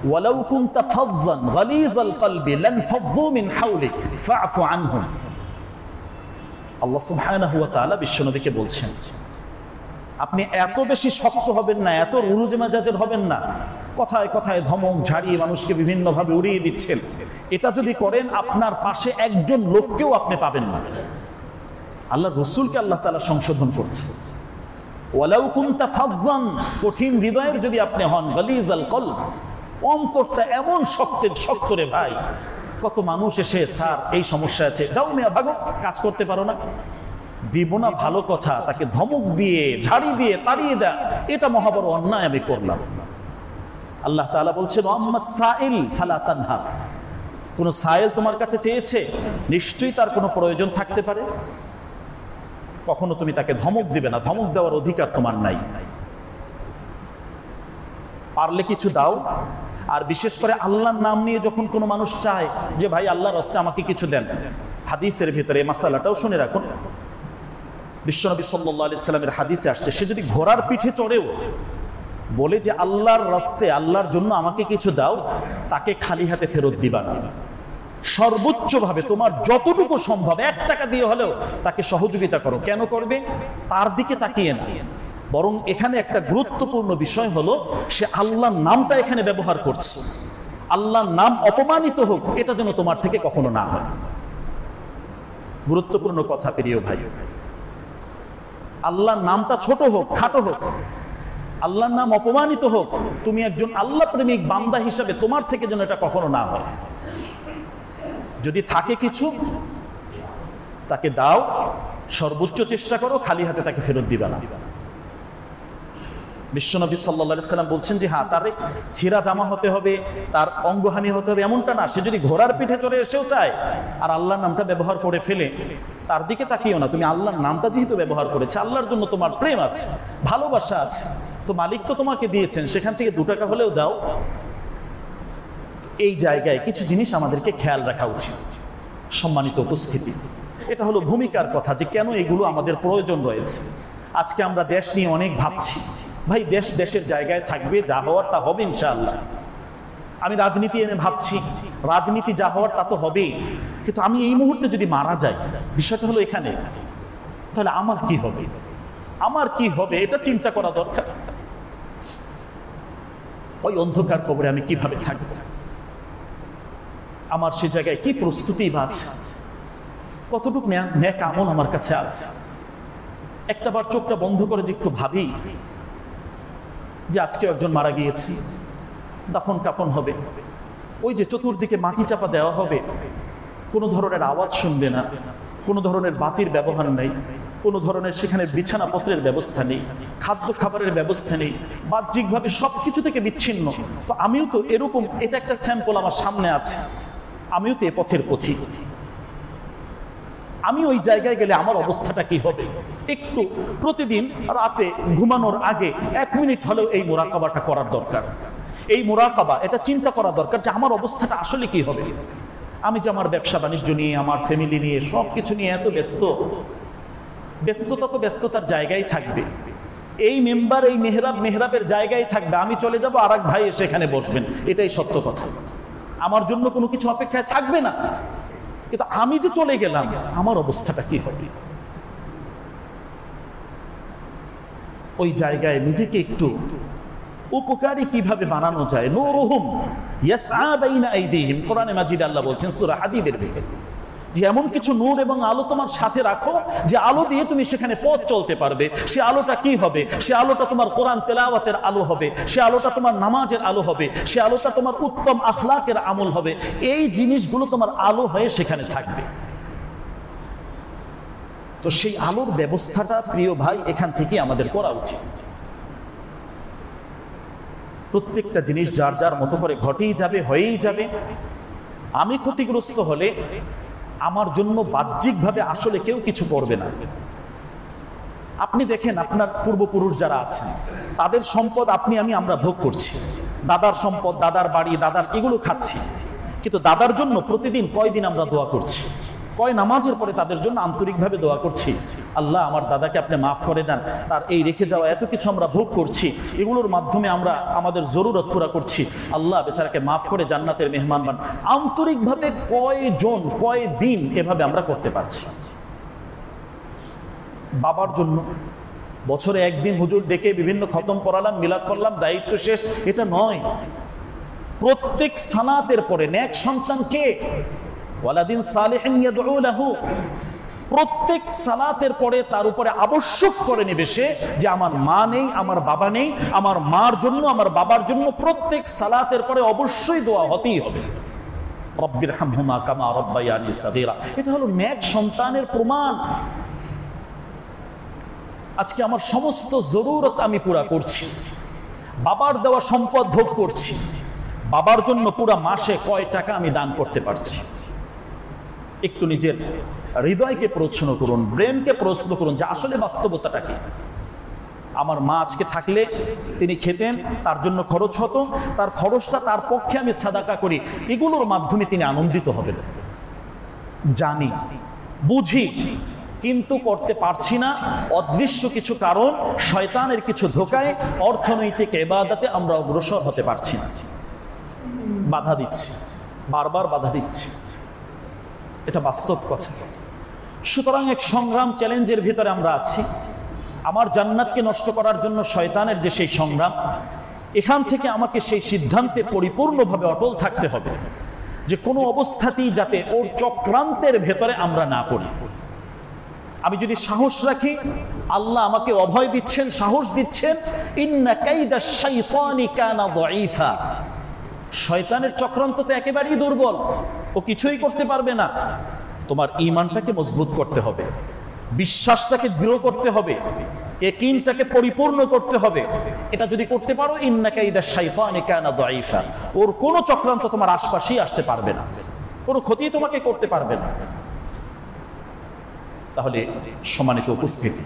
ওয়ালাউ কুনতা ফাজ্জান গালিজাল কলবি লানফাদ্দু মিন হাওলিক ফাআফু আনহুম। আল্লাহ সুবহানাহু ওয়া তাআলা বিশ্বনবীকে বলছেন, আপনি এত বেশি শক্ত হবেন না, এত রুরুজ মেজাজের হবেন না, কথায় কথায় ধমক ঝাড়িয়ে মানুষকে বিভিন্নভাবে উড়িয়ে দিচ্ছেন। এটা যদি করেন আপনার পাশে একজন লোককেও আপনি পাবেন না। আল্লাহ রসুলকে আল্লাহ তাআলা সংশোধন করছে। ওয়ালাউ কুনতা ফাজ্জান, কঠিন হৃদয়ের যদি আপনি হন, গালিজাল কলব, অন্তরটা এমন শক্ত রে ভাই। কত মানুষ এসে, স্যার এই সমস্যা আছে, যাও মিয়া ভাগো, কাজ করতে পারো না, দিব না ভালো কথা, তাকে ধমক দিয়ে, ঝাড়ি দিয়ে তাড়িয়ে দেয়, এটা মহাবড় অন্যায় আমি করলাম। আল্লাহ তাআলা বলছেন, আম্মাস সাইল ফালা তানহার, কোন সাইল তোমার কাছে চেয়েছে, নিশ্চয়ই তার কোনো প্রয়োজন থাকতে পারে, কখনো তুমি তাকে ধমক দিবে না, ধমক দেওয়ার অধিকার তোমার নাই। পারলে কিছু দাও। আর বিশেষ করে আল্লাহর নাম নিয়ে যখন কোনো মানুষ চায় যে ভাই আল্লাহর রাস্তায় আমাকে কিছু দেন, হাদিসের ভিতরে এই মাসালাটাও শুনে রাখুন। বিশ্বনবী সাল্লাল্লাহু আলাইহি সাল্লামের হাদিসে আসছে, সে যদি ঘোড়ার পিঠে চড়েও বলে যে আল্লাহর রাস্তায়, আল্লাহর জন্য আমাকে কিছু দাও, তাকে খালি হাতে ফেরত দিবা না। সর্বোচ্চভাবে তোমার যতটুকু সম্ভব 1 টাকা দিয়ে হলেও তাকে সহযোগিতা করো। কেন করবে? তার দিকে তাকিয়ে না, বরং এখানে একটা গুরুত্বপূর্ণ বিষয় হলো সে আল্লাহর নামটা এখানে ব্যবহার করছে। আল্লাহর নাম অপমানিত হোক, এটা যেন তোমার থেকে কখনো না হয়। গুরুত্বপূর্ণ কথা প্রিয় ভাই। আল্লাহর নামটা ছোট হোক, খাটো হোক, আল্লাহর নাম অপমানিত হোক, তুমি একজন আল্লাহ প্রেমিক বান্দা হিসাবে তোমার থেকে যেন এটা কখনো না হয়। যদি থাকে কিছু, তাকে দাও, সর্বোচ্চ চেষ্টা করো, খালি হাতে তাকে ফেরত দিবা না। বিশ্বনবী সাল্লাল্লাহু আলাইহি সাল্লাম বলছেন যে হ্যাঁ, তার ছিঁড়া জামা হতে হবে, তার অঙ্গহানি হতে হবে, এমনটা না। সে যদি ঘোড়ার পিঠে চড়ে এসেও চায় আর আল্লাহর নামটা ব্যবহার করে ফেলে, তার দিকে তাকিও না। তুমি আল্লাহর নামটা যেহেতু ব্যবহার করেছে, আল্লাহর জন্য তোমার প্রেম আছে, ভালোবাসা আছে, তো মালিক তো তোমাকে দিয়েছেন, সেখান থেকে 2 টাকা হলেও দাও। এই জায়গায় কিছু জিনিস আমাদেরকে খেয়াল রাখা উচিত। সম্মানিত উপস্থিতি, এটা হলো ভূমিকার কথা, যে কেন এগুলো আমাদের প্রয়োজন রয়েছে। আজকে আমরা দেশ নিয়ে অনেক ভাবছি, ভাই দেশ দেশের জায়গায় থাকবে, যা হওয়ার তা হবে ইনশাআল্লাহ। আমি রাজনীতি এনে ভাবছি, রাজনীতি যা হওয়ার তা তো হবেই, কিন্তু আমি এই মুহূর্তে যদি মারা যাই, বিষয়টা হলো এখানে, তাহলে আমার কি হবে? আমার কি হবে এটা চিন্তা করা দরকার। ওই অন্ধকার কবরে আমি কিভাবে থাকবো? আমার সে জায়গায় কি প্রস্তুতি আছে? কতটুকু নেক আমল আমার কাছে আছে? একটাবার চোখটা বন্ধ করে যে একটু ভাবি যে আজকে একজন মারা গিয়েছি, দাফন কাফন হবে, ওই যে চতুর্দিকে মাটি চাপা দেওয়া হবে, কোনো ধরনের আওয়াজ শুনবে না, কোনো ধরনের বাতির ব্যবহার নেই, কোনো ধরনের সেখানে বিছানাপত্রের ব্যবস্থা নেই, খাদ্য খাবারের ব্যবস্থা নেই, বাহ্যিকভাবে সব কিছু থেকে বিচ্ছিন্ন। তো আমিও তো এরকম, এটা একটা স্যাম্পল আমার সামনে আছে, আমিও তো এ পথের পথিক। আমি ওই জায়গায় গেলে আমার অবস্থাটা কি হবে? একটু প্রতিদিন রাতে ঘুমানোর আগে 1 মিনিট হলেও এই মুরাকাবাটা করার দরকার। এই মুরাকাবা, এটা চিন্তা করা দরকার যে আমার অবস্থাটা আসলে কি হবে। আমি যে আমার ব্যবসা বাণিজ্য নিয়ে, আমার ফ্যামিলি নিয়ে, সব কিছু নিয়ে এত ব্যস্ত, ব্যস্ততা তো ব্যস্ততার জায়গায় থাকবে। এই মেম্বার, এই মেহরাবের জায়গায় থাকবে, আমি চলে যাব, আর এক ভাই এসে এখানে বসবেন, এটাই সত্য কথা। আমার জন্য কোনো কিছু অপেক্ষায় থাকবে না। কিন্তু আমি যে চলে গেলাম, আমার অবস্থাটা কি হবে? ওই জায়গায় নিজেকে একটু উপকারী কিভাবে বানানো যায়। নূরুহুম ইয়াসআ বাইনা আইদিহিম, কোরআনে মাজিদে আল্লাহ বলছেন সূরা হাদীদের ভিতরে যে এমন কিছু নূর এবং আলো তোমার সাথে রাখো যে আলো দিয়ে তুমি সেখানে পথ চলতে পারবে। সে আলোটা কি হবে? সে আলোটা তোমার কোরআন তেলাওয়াতের আলো হবে, সে আলোটা তোমার নামাজের আলো হবে, সে আলোটা তোমার উত্তম আখলাকের আমল হবে। এই জিনিসগুলো তোমার আলো হয়ে সেখানে থাকবে। তো সেই আলোর ব্যবস্থাটা প্রিয় ভাই এখান থেকে আমাদের করা উচিত। প্রত্যেকটা জিনিস যার যার মতো করে ঘটেই যাবে, হয়েই যাবে। আমি ক্ষতিগ্রস্ত হলে আমার জন্য বাহ্যিকভাবে আসলে কেউ কিছু করবে না। আপনি দেখেন আপনার পূর্বপুরুষ যারা আছেন তাদের সম্পদ আপনি আমি আমরা ভোগ করছি, দাদার সম্পদ, দাদার বাড়ি, দাদার এগুলো খাচ্ছি, কিন্তু দাদার জন্য প্রতিদিন কয়দিন আমরা দোয়া করছি, কয় নামাজের পরে তাদের জন্য আন্তরিকভাবে দোয়া করছি, আল্লাহ আমার দাদাকে আপনি মাফ করে দেন, তার এই রেখে যাওয়া এত কিছু আমরা ভোগ করছি, এগুলোর মাধ্যমে আমরা আমাদের জরুরত পুরা করছি, আল্লাহ বেচারাকে মাফ করে জান্নাতের মেহমান বান। আন্তরিকভাবে কয়জন, কয়দিন এভাবে আমরা করতে পারছি? বাবার জন্য বছরে একদিন হুজুর ডেকে বিভিন্ন খতম পড়ালাম, মিলাদ পড়লাম, দায়িত্ব শেষ, এটা নয়। প্রত্যেক সালাতের পরে নেক সন্তানকে ওয়ালাদিন সালিহিন ইয়াদউ লাহু, প্রত্যেক সালাতের পরে তার উপরে আবশ্যক করে নেবে সে যে আমার মা নেই, আমার বাবা নেই, আমার মার জন্য, আমার বাবার জন্য প্রত্যেক সালাতের পরে অবশ্যই দোয়া হতেই হবে, রব্বির হামহুমা কামা রব্বায়ানি সাগীরা। এটা হলো নেক সন্তানের প্রমাণ। আজকে আমার সমস্ত জরুরত আমি পুরা করছি, বাবার দেওয়া সম্পদ ভোগ করছি, বাবার জন্য পুরা মাসে কয় টাকা আমি দান করতে পারছি? একটু নিজের হৃদয়কে প্রশ্ন করুন, ব্রেনকে প্রশ্ন করুন যে আসলে বাস্তবতাটা কি। আমার মা আজকে থাকলে তিনি খেতেন, তার জন্য খরচ হতো, তার খরচটা তার পক্ষে আমি সাদাকা করি, এগুলোর মাধ্যমে তিনি আনন্দিত হবেন। জানি, বুঝি, কিন্তু করতে পারছি না। অদৃশ্য কিছু কারণ, শয়তানের কিছু ধোঁকায় অর্থনৈতিক ইবাদতে আমরা অগ্রসর হতে পারছি না, বাধা দিচ্ছি, বারবার বাধা দিচ্ছি। এটা বাস্তব কথা। সুতরাং এক সংগ্রাম, চ্যালেঞ্জের ভিতরে আমরা আছি। আমার জান্নাতকে নষ্ট করার জন্য শয়তানের যে সেই সংগ্রাম, এখান থেকে আমাকে সেই সিদ্ধান্তে পরিপূর্ণভাবে অটল থাকতে হবে যে কোনো অবস্থাতেই যাতে ওর চক্রান্তের ভেতরে আমরা না পড়ি। আমি যদি সাহস রাখি, আল্লাহ আমাকে অভয় দিচ্ছেন, সাহস দিচ্ছেন, ইন্না কাইদাশ শাইতানি কানা যায়ীফা, শয়তানের চক্রান্ত তো একেবারেই দুর্বল, ও কিছুই করতে পারবে না। তোমার ঈমানটাকে মজবুত করতে হবে, বিশ্বাসটাকে দৃঢ় করতে হবে, ইয়াকিনটাকে পরিপূর্ণ করতে হবে। এটা যদি করতে পারো, ইন্না কাইদাশ শাইতানি কানা যায়ীফা, ওর কোনো চক্রান্ত তোমার আশপাশেই আসতে পারবে না, কোনো ক্ষতি তোমাকে করতে পারবে না। তাহলে সম্মানিত উপস্থিতি,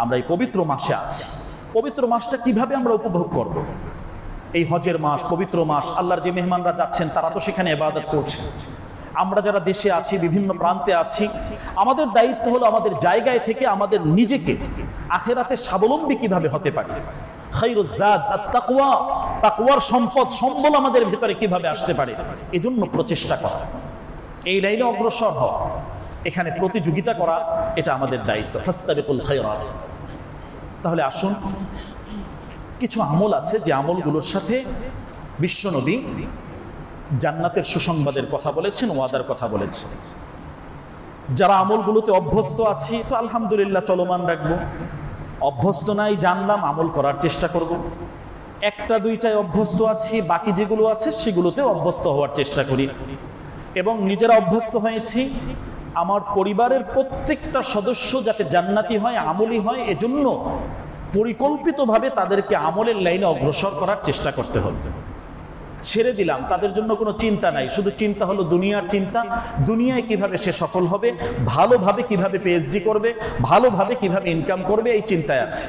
আমরা এই পবিত্র মাসে আছি। পবিত্র মাসটা কিভাবে আমরা উপভোগ করব? এই হজের মাস, পবিত্র মাস, আল্লাহর যে মেহমানরা যাচ্ছেন তারা তো সেখানে ইবাদত করছেন। আমরা যারা দেশে আছি, বিভিন্ন প্রান্তে আছি, আমাদের দায়িত্ব হলো আমাদের জায়গায় থেকে আমাদের নিজেকে আখিরাতে স্বাবলম্বী কিভাবে হতে পারি। খায়রুজ জাদ আত-তাকওয়া, তাকওয়ার সম্পদ, সম্বল আমাদের ভিতরে কিভাবে আসতে পারে, এজন্য প্রচেষ্টা করা, এই লাইনে অগ্রসর হওয়া, এখানে প্রতিযোগিতা করা, এটা আমাদের দায়িত্ব। ফাস্তাবিকুল খায়রাত। তাহলে আসুন, কিছু আমল আছে যে আমলগুলোর সাথে বিশ্বনবী জান্নাতের সুসংবাদের কথা বলেছেন, ওয়াদার কথা বলেছেন। যারা আমলগুলোতে অভ্যস্ত আছি তো আলহামদুলিল্লাহ চলমান রাখবো, অভ্যস্ত নাই জানলাম, আমল করার চেষ্টা করব। একটা দুইটায় অভ্যস্ত আছি, বাকি যেগুলো আছে সেগুলোতেও অভ্যস্ত হওয়ার চেষ্টা করি। এবং নিজেরা অভ্যস্ত হয়েছি, আমার পরিবারের প্রত্যেকটা সদস্য যাতে জান্নাতি হয়, আমলি হয়, এজন্য পরিকল্পিতভাবে তাদেরকে আমলের লাইনে অগ্রসর করার চেষ্টা করতে হবে। ছেড়ে দিলাম, তাদের জন্য কোনো চিন্তা নাই, শুধু চিন্তা হলো দুনিয়ার চিন্তা, দুনিয়ায় কিভাবে সে সফল হবে, ভালোভাবে কিভাবে পিএইচডি করবে, ভালোভাবে কিভাবে ইনকাম করবে, এই চিন্তায় আছে।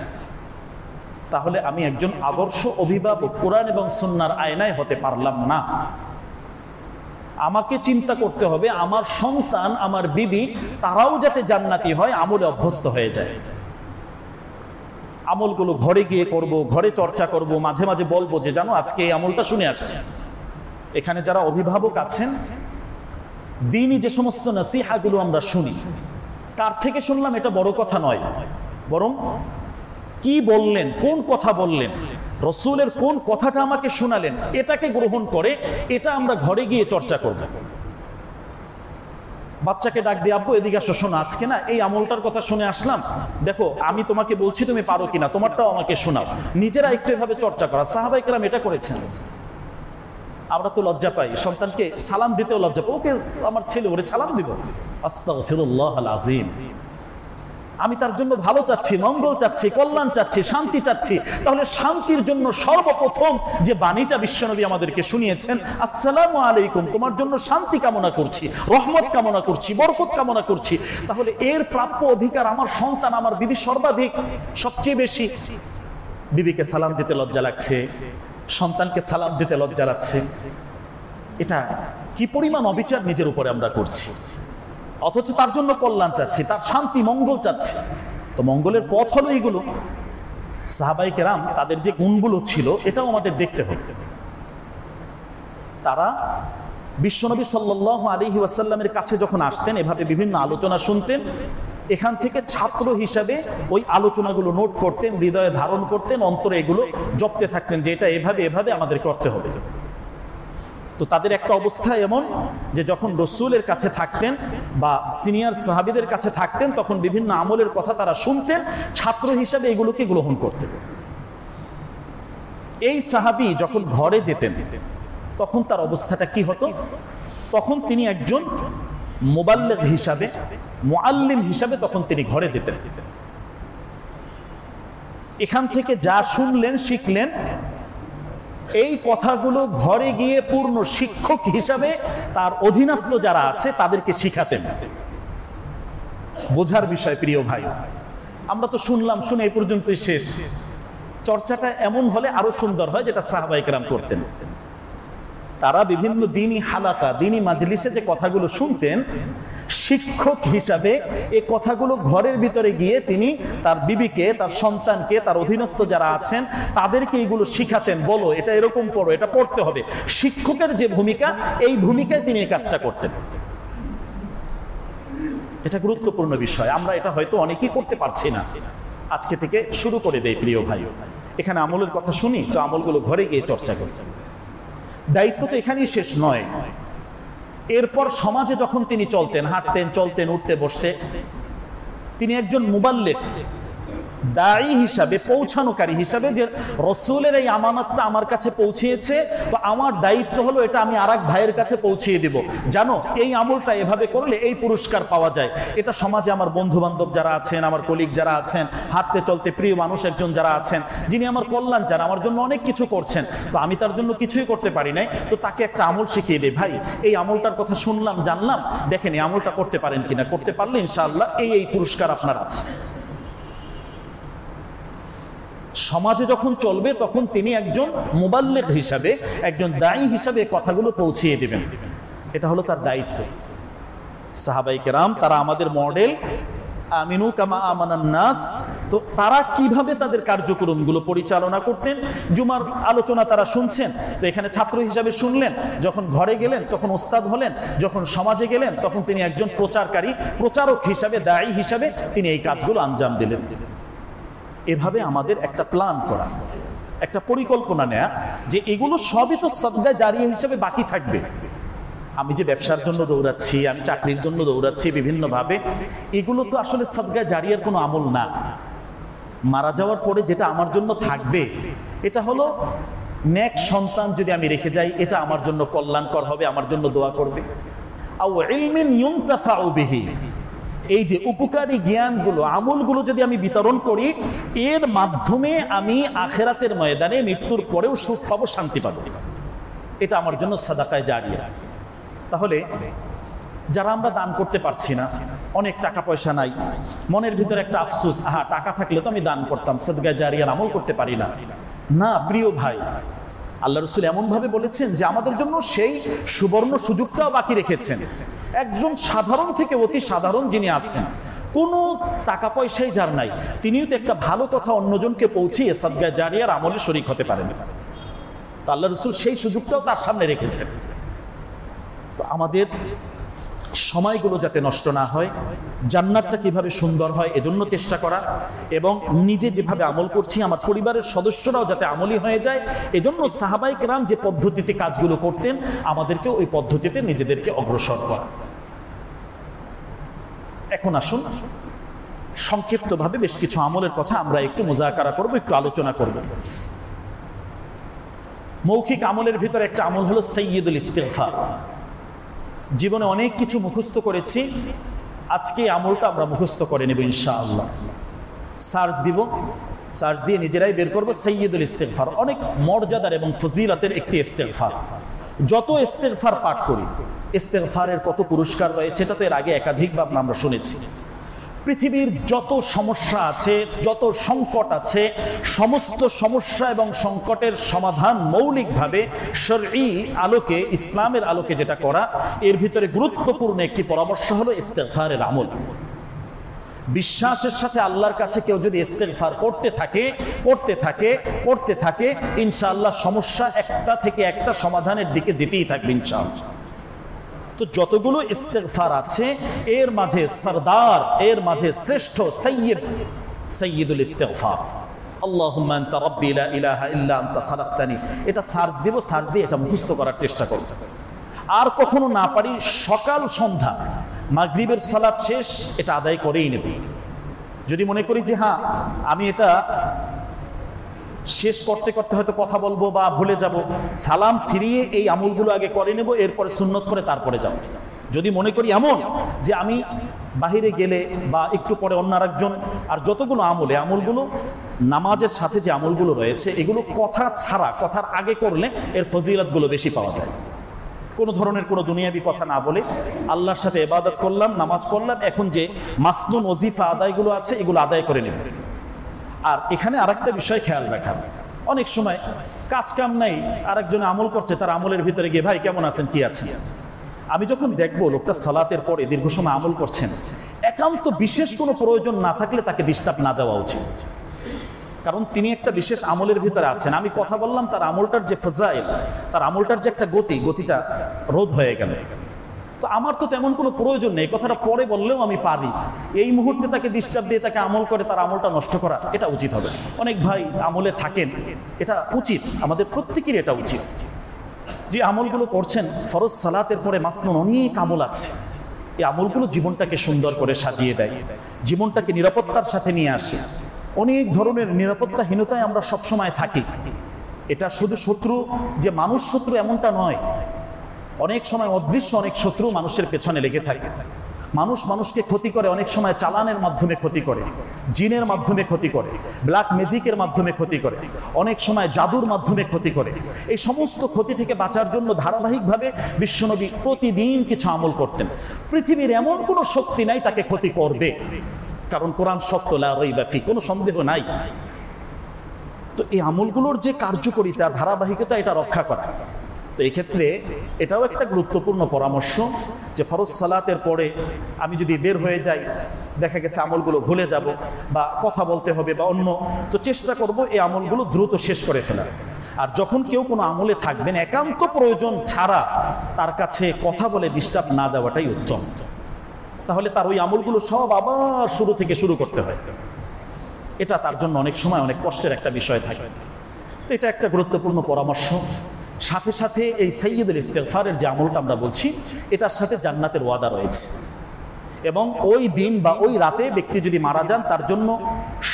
তাহলে আমি একজন আদর্শ অভিভাবক কোরআন এবং সুন্নাহর আয়নায় হতে পারলাম না। আমাকে চিন্তা করতে হবে আমার সন্তান, আমার বিবি, তারাও যাতে জান্নাতি হয়, আমলে অভ্যস্ত হয়ে যায়। আমলগুলো ঘরে গিয়ে করব, ঘরে চর্চা করব, মাঝে মাঝে বলবো যে জানো আজকে এই আমলটা শুনে আসছে। এখানে যারা অভিভাবক আছেন, দ্বীনি যে সমস্ত নসিহাগুলো আমরা শুনি, কার থেকে শুনলাম এটা বড় কথা নয়, বরং কি বললেন, কোন কথা বললেন, রসুলের কোন কথাটা আমাকে শোনালেন, এটাকে গ্রহণ করে এটা আমরা ঘরে গিয়ে চর্চা করব। বাচ্চাকে ডাক দিয়ে আব্বু এদিকে আসো, শোনো আজকে না এই আমলটার কথা শুনে আসলাম, দেখো আমি তোমাকে বলছি তুমি পারো কিনা, তোমারটাও আমাকে শোনাও। নিজেরা একটু এভাবে চর্চা করা, সাহাবায়ে কেরাম এটা করেছেন। আমরা তো লজ্জা পাই, সন্তানকে সালাম দিতেও লজ্জা পাই, ওকে আমার ছেলে ওরে সালাম দিব, আস্তাগফিরুল্লাহাল আযীম। আমি তার জন্য ভালো চাচ্ছি, মঙ্গল চাচ্ছি, কল্যাণ চাচ্ছি, শান্তি চাচ্ছি। তাহলে শান্তির জন্য সর্বপ্রথম যে বাণীটা বিশ্বনবী আমাদেরকে শুনিয়েছেন, আসসালামু আলাইকুম, তোমার জন্য শান্তি কামনা করছি, রহমত কামনা করছি, বরকত কামনা করছি। তাহলে এর প্রাপ্য অধিকার আমার সন্তান, আমার বিবি সর্বাধিক, সবচেয়ে বেশি। বিবিকে সালাম দিতে লজ্জা লাগছে, সন্তানকে সালাম দিতে লজ্জা লাগছে, এটা কি পরিমাণ অবিচার নিজের উপরে আমরা করছি। অথচ তার জন্য কল্যাণ চাচ্ছি, তার শান্তি মঙ্গল চাচ্ছি। তো মঙ্গলের পথ হলো এইগুলো। সাহাবায়ে কেরাম তাদের যে গুণগুলো ছিল এটাও আমাদের দেখতে হবে। তারা বিশ্বনবী সাল্লাল্লাহু আলাইহি ওয়াসাল্লামের কাছে যখন আসতেন, এভাবে বিভিন্ন আলোচনা শুনতেন, এখান থেকে ছাত্র হিসাবে ওই আলোচনাগুলো নোট করতেন, হৃদয়ে ধারণ করতেন, অন্তরে এগুলো জপতে থাকতেন যে এটা এভাবে এভাবে আমাদের করতে হবে। তো তাদের একটা অবস্থা এমন যে যখন রসুলের কাছে থাকতেন বা সিনিয়র সাহাবীদের কাছে থাকতেন, তখন বিভিন্ন আমলের কথা তারা শুনতেন, ছাত্র হিসাবে এগুলোকে গ্রহণ করতেন। এই সাহাবী যখন ঘরে যেতেন তখন তার অবস্থাটা কি হতো? তখন তিনি একজন মুবাল্লিগ হিসাবে, মুআল্লিম হিসাবে তখন তিনি ঘরে যেতেন। এখান থেকে যা শুনলেন, শিখলেন, এই কথাগুলো ঘরে গিয়ে পূর্ণ শিক্ষক হিসাবে তার অধীনস্থ যারা আছে তাদেরকে শিখাতেন। বোঝার বিষয় প্রিয় ভাই, আমরা তো শুনলাম, শুনে এই পর্যন্তই শেষ। চর্চাটা এমন হলে আরো সুন্দর হয়, যেটা সাহাবায়ে কেরাম করতেন। তারা বিভিন্ন দ্বীনি হালাকা, দ্বীনি মাজলিসে যে কথাগুলো শুনতেন, শিক্ষক হিসাবে এই কথাগুলো ঘরের ভিতরে গিয়ে তিনি তার বিবিকে, তার সন্তানকে, তার অধীনস্থ যারা আছেন তাদেরকে এইগুলো শিখাতেন। বলো এটা এরকম পড়ো, এটা পড়তে হবে। শিক্ষকের যে ভূমিকা, এই ভূমিকায় তিনি এই কাজটা করতেন। এটা গুরুত্বপূর্ণ বিষয়। আমরা এটা হয়তো অনেকেই করতে পারছি না। আজকে থেকে শুরু করে দেই প্রিয় ভাই। এখানে আমলের কথা শুনি, তো আমলগুলো ঘরে গিয়ে চর্চা করতেন। দায়িত্ব তো এখানেই শেষ নয়। এরপর সমাজে যখন তিনি চলতেন, হাঁটতেন, চলতেন, উঠতে বসতে, তিনি একজন মুবাল্লিগ, দায়ী হিসাবে, পৌঁছানোকারী হিসাবে, যে রসুলের এই আমানতটা আমার কাছে পৌঁছিয়েছে, তো আমার দায়িত্ব হলো এটা আমি আরেক ভাইয়ের কাছে পৌঁছিয়ে দিব। জানো এই আমলটা এভাবে করলে এই পুরস্কার পাওয়া যায়। এটা সমাজে আমার বন্ধু বান্ধব যারা আছেন, আমার কলিগ যারা আছেন, হাঁটতে চলতে প্রিয় মানুষ একজন যারা আছেন, যিনি আমার কল্যাণ চান, আমার জন্য অনেক কিছু করছেন, তো আমি তার জন্য কিছুই করতে পারি নাই, তো তাকে একটা আমল শিখিয়ে দেই। ভাই এই আমলটার কথা শুনলাম, জানলাম, দেখেন এই আমলটা করতে পারেন কিনা, করতে পারলে ইনশাআল্লাহ এই পুরস্কার আপনার আছে। সমাজে যখন চলবে তখন তিনি একজন মুবাল্লিগ হিসাবে, একজন দায়ী হিসাবে কথাগুলো পৌঁছিয়ে দিবেন। এটা হলো তার দায়িত্ব। সাহাবায়ে কেরাম তারা আমাদের মডেল, আমিনু কামা আমানান নাস। তো তারা কিভাবে তাদের কার্যক্রমগুলো পরিচালনা করতেন? জুমার আলোচনা তারা শুনছেন, তো এখানে ছাত্র হিসাবে শুনলেন, যখন ঘরে গেলেন তখন ওস্তাদ হলেন, যখন সমাজে গেলেন তখন তিনি একজন প্রচারকারী, প্রচারক হিসাবে, দায়ী হিসাবে তিনি এই কাজগুলো আঞ্জাম দিলেন। এভাবে আমাদের একটা প্ল্যান করা, একটা পরিকল্পনা নেয়া যে এগুলো সবই তো সাদকা জারিয়া হিসেবে বাকি থাকবে। আমি যে ব্যবসার জন্য দৌড়াচ্ছি, আমি চাকরির জন্য দৌড়াচ্ছি বিভিন্নভাবে, এগুলো তো আসলে সাদকা জারিয়ার কোনো আমল না। মারা যাওয়ার পরে যেটা আমার জন্য থাকবে, এটা হলো নেক সন্তান যদি আমি রেখে যাই, এটা আমার জন্য কল্যাণকর হবে, আমার জন্য দোয়া করবে। আও ইলমিন ইউনতাফাউ বিহি, এই যে উপকারী জ্ঞানগুলো, আমলগুলো যদি আমি বিতরণ করি, এর মাধ্যমে আমি আখিরাতের ময়দানে মৃত্যুর পরেও সুখ পাবো, শান্তি পাবো, এটা আমার জন্য সাদাকায়ে জারিয়া। তাহলে যারা আমরা দান করতে পারছি না, অনেক টাকা পয়সা নাই, মনের ভিতরে একটা আফসোস, আহা টাকা থাকলে তো আমি দান করতাম, সাদকায়ে জারিয়ার আমল করতে পারি না। না প্রিয় ভাই, আল্লাহ রাসূল এমনভাবে বলেছেন যে আমাদের জন্য সেই সুবর্ণ সুযোগটাও বাকি রেখেছেন। একজন সাধারণ থেকে অতি সাধারণ যিনি আছেন, কোনো টাকা পয়সাই যার নাই, তিনিও তো একটা ভালো কথা অন্যজনকে পৌঁছিয়ে সাদকায়ে জারিয়ার আমলে শরীক হতে পারেন। তো আল্লাহ রাসূল সেই সুযোগটাও তার সামনে রেখেছেন। তো আমাদের সময়গুলো যাতে নষ্ট না হয়, জান্নাতটা কিভাবে সুন্দর হয় এজন্য চেষ্টা করা, এবং নিজে যেভাবে আমল করছি আমার পরিবারের সদস্যরাও যাতে আমলি হয়ে যায়, এজন্য সাহাবায়ে কেরাম যে পদ্ধতিতে কাজগুলো করতেন আমাদেরকে ওই পদ্ধতিতে নিজেদেরকে অগ্রসর করা। এখন আসুন সংক্ষিপ্তভাবে বেশ কিছু আমলের কথা আমরা একটু মুযাকারা করব, একটু আলোচনা করব। মৌখিক আমলের ভিতরে একটা আমল হলো সাইয়্যিদুল ইস্তিগফার। জীবনে অনেক কিছু মুখস্থ করেছি, আজকে আমলটা আমরা মুখস্থ করে নেব ইনশাআল্লাহ। সার্চ দিব, সার্চ দিয়ে নিজেরাই বের করবো সাইয়্যিদুল ইস্তিগফার। অনেক মর্যাদার এবং ফজিলতের একটি ইস্তিগফার। যত ইস্তিগফার পাঠ করি, ইস্তিগফারের কত পুরস্কার রয়েছে এটা তো এর আগে একাধিকবার আমরা শুনেছি। পৃথিবীর যত সমস্যা আছে, যত সংকট আছে, সমস্ত সমস্যা এবং সংকটের সমাধান মৌলিকভাবে শরঈ আলোকে, ইসলামের আলোকে যেটা করা, এর ভিতরে গুরুত্বপূর্ণ একটি পরামর্শ হলো ইস্তিগফারের আমল। বিশ্বাসের সাথে আল্লাহর কাছে কেউ যদি ইস্তিগফার করতে থাকে ইনশাআল্লাহ সমস্যা একটা থেকে একটা সমাধানের দিকে যেতেই থাকবে ইনশাআল্লাহ। তো যতগুলো ইস্তিগফার আছে এর মাঝে সরদার, এর মাঝে শ্রেষ্ঠ সাইয়্যিদুল ইস্তিগফার, আল্লাহুম্মা আনতা রাব্বি লা ইলাহা ইল্লা আনতা খালাকতানি। এটা সার্চ দেব, সার্চ দিয়ে এটা মুখস্থ করার চেষ্টা করব। আর কখনো না পারি সকাল সন্ধ্যা মাগরিবের সালাত শেষ এটা আদায় করেই নেব। যদি মনে করি যে হ্যাঁ আমি এটা শেষ করতে করতে হয়তো কথা বলবো বা ভুলে যাব, সালাম ফিরিয়ে এই আমলগুলো আগে করে নেব, এরপরে সুন্নত করে তারপরে যাব। যদি মনে করি এমন যে আমি বাহিরে গেলে বা একটু পরে অন্য আরেকজন, আর যতগুলো আমলগুলো নামাজের সাথে যে আমলগুলো রয়েছে এগুলো কথা ছাড়া, কথার আগে করলে এর ফজিলতগুলো বেশি পাওয়া যায়। কোনো ধরনের কোনো দুনিয়াবি কথা না বলে আল্লাহর সাথে ইবাদত করলাম, নামাজ পড়লাম, এখন যে মাসনুন ওজিফা আদায়গুলো আছে এগুলো আদায় করে নেব। আর এখানে আরেকটা বিষয় খেয়াল রাখা, অনেক সময় কাজ কাম নাই, আরেকজনে আমল করছে, তার আমলের ভিতরে গিয়ে ভাই কেমন আছেন, কি আছেন, আমি যখন দেখবো লোকটা সালাতের পরে দীর্ঘ সময় আমল করছেন, একান্ত বিশেষ কোনো প্রয়োজন না থাকলে তাকে ডিস্টার্ব না দেওয়া উচিত। কারণ তিনি একটা বিশেষ আমলের ভিতরে আছেন, আমি কথা বললাম, তার আমলটার যে ফজাইল, তার আমলটার যে একটা গতিটা রোধ হয়ে গেল। তো আমার তো তেমন কোনো প্রয়োজন নেই, কথাটা পরে বললেও আমি পারি, এই মুহূর্তে তাকে ডিস্টার্ব দিয়ে তাকে আমল করে তার আমলটা নষ্ট করা এটা উচিত হবে। অনেক ভাই আমলে থাকেন, এটা উচিত, আমাদের প্রত্যেকেরই এটা উচিত। যে আমলগুলো করছেন ফরজ সালাতের পরে মাসনুন অনেক আমল আছে, এই আমলগুলো জীবনটাকে সুন্দর করে সাজিয়ে দেয়, জীবনটাকে নিরাপত্তার সাথে নিয়ে আসে। অনেক ধরনের নিরাপত্তাহীনতায় আমরা সবসময় থাকি। এটা শুধু শত্রু যে মানুষ শত্রু এমনটা নয়, অনেক সময় অদৃশ্য অনেক শত্রু মানুষের পেছনে লেগে থাকে। মানুষ মানুষকে ক্ষতি করে, অনেক সময় চালানের মাধ্যমে ক্ষতি করে, জিনের মাধ্যমে ক্ষতি করে, ব্ল্যাক ম্যাজিকের মাধ্যমে ক্ষতি করে, অনেক সময় জাদুর মাধ্যমে ক্ষতি করে। এই সমস্ত ক্ষতি থেকে বাঁচার জন্য ধারাবাহিকভাবে বিশ্বনবী প্রতিদিন কিছু আমল করতেন। পৃথিবীর এমন কোনো শক্তি নাই তাকে ক্ষতি করবে, কারণ কোরআন সত্য, লা রাইবা ফি, কোনো সন্দেহ নাই। তো এই আমলগুলোর যে কার্যকারিতা, ধারাবাহিকতা, এটা রক্ষা করা। তো এই ক্ষেত্রে এটাও একটা গুরুত্বপূর্ণ পরামর্শ যে ফরজ সালাতের পরে আমি যদি বের হয়ে যাই, দেখা গেছে আমলগুলো ভুলে যাব বা কথা বলতে হবে বা অন্য, তো চেষ্টা করব এই আমলগুলো দ্রুত শেষ করে ফেলার। আর যখন কেউ কোনো আমলে থাকবেন, একান্ত প্রয়োজন ছাড়া তার কাছে কথা বলে ডিস্টার্ব না দেওয়াটাই উত্তম। তাহলে তার ওই আমলগুলো সব আবার শুরু থেকে শুরু করতে হয়, এটা তার জন্য অনেক সময় অনেক কষ্টের একটা বিষয় থাকে। তো এটা একটা গুরুত্বপূর্ণ পরামর্শ। সাথে সাথে এই সাইয়্যিদুল ইস্তিগফারের যে আমলটা আমরা বলছি, এটার সাথে জান্নাতের ওয়াদা রয়েছে, এবং ওই দিন বা ওই রাতে ব্যক্তি যদি মারা যান তার জন্য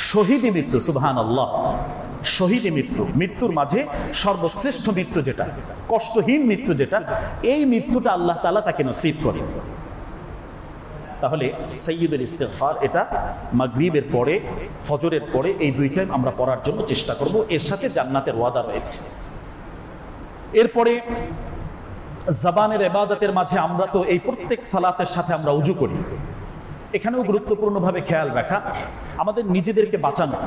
শহীদি মৃত্যু, সুবহানাল্লাহ, শহীদ মৃত্যু, মৃত্যুর মাঝে সর্বশ্রেষ্ঠ মৃত্যু যেটা, কষ্টহীন মৃত্যু যেটা, এই মৃত্যুটা আল্লাহ তাআলা তাকে নসিব করে। তাহলে সাইয়্যিদুল ইস্তিগফার এটা মাগরিবের পরে, ফজরের পরে এই 2 টাইম আমরা পড়ার জন্য চেষ্টা করব। এর সাথে জান্নাতের ওয়াদা রয়েছে। এরপরে জবানের ইবাদতের মাঝে আমরা তো এই প্রত্যেক সালাতের সাথে আমরা উজু করি। এখানেও গুরুত্বপূর্ণভাবে খেয়াল রাখা, আমাদের নিজেদেরকে বাঁচানো,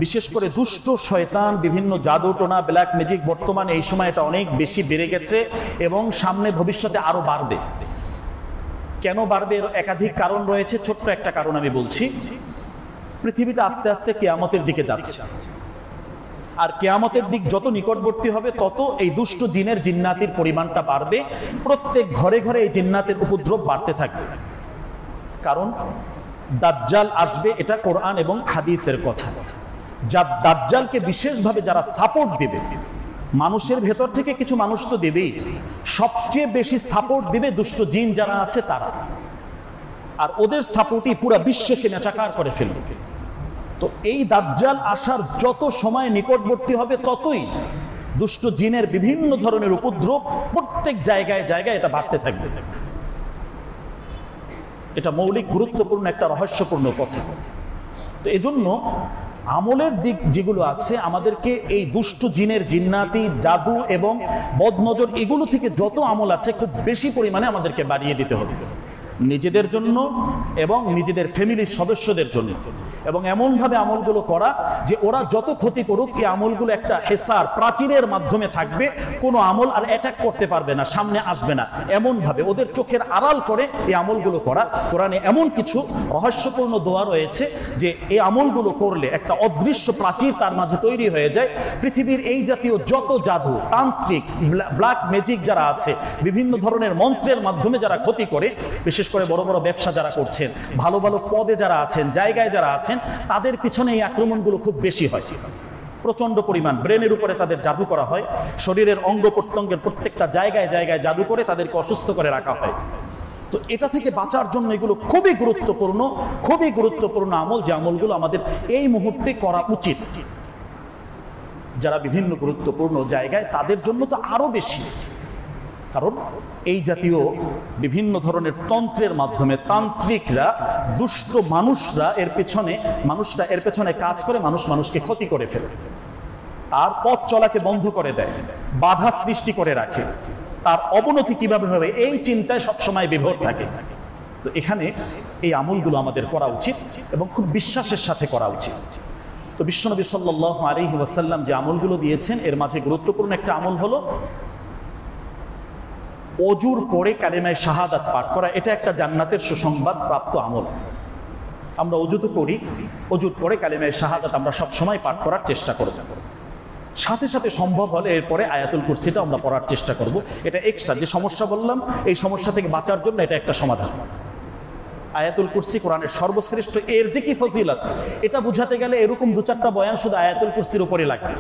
বিশেষ করে দুষ্ট শয়তান, বিভিন্ন জাদু টোনা, ব্ল্যাক ম্যাজিক বর্তমানে এই সময় এটা অনেক বেশি বেড়ে গেছে এবং সামনে ভবিষ্যতে আরো বাড়বে। কেন বাড়বে এর একাধিক কারণ রয়েছে। ছোট্ট একটা কারণ আমি বলছি। পৃথিবীটা আস্তে আস্তে কিয়ামতের দিকে যাচ্ছে, আর কিয়ামতের দিক যত নিকটবর্তী হবে তত এই দুষ্ট জিনের জিন্নাতির পরিমাণটা বাড়বে। প্রত্যেক ঘরে ঘরে এই জিন্নাতের উপদ্রব বাড়তে থাকবে। কারণ দাজ্জাল আসবে, এটা কোরআন এবং হাদিসের কথা। দাজ্জালকে বিশেষভাবে যারা সাপোর্ট দেবে, মানুষের ভেতর থেকে কিছু মানুষ তো দেবেই, সবচেয়ে বেশি সাপোর্ট দিবে দুষ্ট জিন যারা আছে তারা, আর ওদের সাপোর্টই পুরো বিশ্বকে নেচাকার করে ফেলবে। তো এই দাজ্জাল আসার যত সময় নিকটবর্তী হবে ততই দুষ্ট জিনের বিভিন্ন ধরনের উপদ্রব প্রত্যেক জায়গায় জায়গায় এটা বাড়তে থাকবে। এটা মৌলিক গুরুত্বপূর্ণ একটা রহস্যপূর্ণ কথা। তো এজন্য আমলের দিক যেগুলো আছে আমাদেরকে এই দুষ্ট জিনের জিন্নাতি, জাদু এবং বদনজর এগুলো থেকে যত আমল আছে খুব বেশি পরিমাণে আমাদেরকে বাড়িয়ে দিতে হবে, নিজেদের জন্য এবং নিজেদের ফ্যামিলির সদস্যদের জন্য। এবং এমনভাবে আমলগুলো করা যে ওরা যত ক্ষতি করুক এই আমলগুলো একটা হেসার প্রাচীরের মাধ্যমে থাকবে, কোনো আমল আর অ্যাটাক করতে পারবে না, সামনে আসবে না। এমনভাবে ওদের চোখের আড়াল করে এই আমলগুলো করা। কোরআনে এমন কিছু রহস্যপূর্ণ দোয়া রয়েছে যে এই আমলগুলো করলে একটা অদৃশ্য প্রাচীর তার মাঝে তৈরি হয়ে যায়। পৃথিবীর এই জাতীয় যত জাদু, তান্ত্রিক, ব্ল্যাক ম্যাজিক যারা আছে, বিভিন্ন ধরনের মন্ত্রের মাধ্যমে যারা ক্ষতি করে, বিশেষ করে বড় বড় ব্যবসা যারা করছেন, ভালো ভালো পদে যারা আছেন, জায়গায় যারা আছেন, তাদের পিছনে এই আক্রমণগুলো খুব বেশি হয়। প্রচন্ড পরিমাণ ব্রেনের উপরে তাদের জাদু করা হয়, শরীরের অঙ্গ প্রত্যঙ্গের প্রত্যেকটা জায়গায় জায়গায় জাদু করে তাদেরকে অসুস্থ করে রাখা হয়। তো এটা থেকে বাঁচার জন্য এগুলো খুবই গুরুত্বপূর্ণ আমল, যে আমলগুলো আমাদের এই মুহূর্তে করা উচিত। যারা বিভিন্ন গুরুত্বপূর্ণ জায়গায় তাদের জন্য তো আরো বেশি, কারণ এই জাতীয় বিভিন্ন ধরনের তন্ত্রের মাধ্যমে তান্ত্রিকরা, দুষ্ট মানুষরা এর পেছনে কাজ করে মানুষকে ক্ষতি করে ফেলে, তার পথ চলাকে বন্ধ করে দেয়, বাধা সৃষ্টি করে রাখে, তার অবনতি কিভাবে হবে এই চিন্তায় সবসময় বিভোর থাকে। তো এখানে এই আমলগুলো আমাদের করা উচিত এবং খুব বিশ্বাসের সাথে করা উচিত। তো বিশ্বনবী সাল্লাল্লাহু আলাইহি ওয়াসাল্লাম যে আমলগুলো দিয়েছেন এর মাঝে গুরুত্বপূর্ণ একটা আমল হলো অজুর পরে কালেমায়ে শাহাদাত পাঠ করা। এটা একটা জান্নাতের সুসংবাদ প্রাপ্ত আমল। আমরা অজু তো করি, অজুর পরে কালেমায়ে শাহাদাত আমরা সব সময় পাঠ করার চেষ্টা করব। সাথে সাথে সম্ভব হলে এরপরে আয়াতুল কুরসিটা আমরা পড়ার চেষ্টা করব। এটা এক্সট্রা যে সমস্যা বললাম, এই সমস্যা থেকে বাঁচার জন্য এটা একটা সমাধান। আয়াতুল কুরসি কোরআনের সর্বশ্রেষ্ঠ, এর যে কি ফজিলত এটা বুঝাতে গেলে এরকম 2-4টা বয়ান শুধু আয়াতুল কুরসির উপরে লাগবে।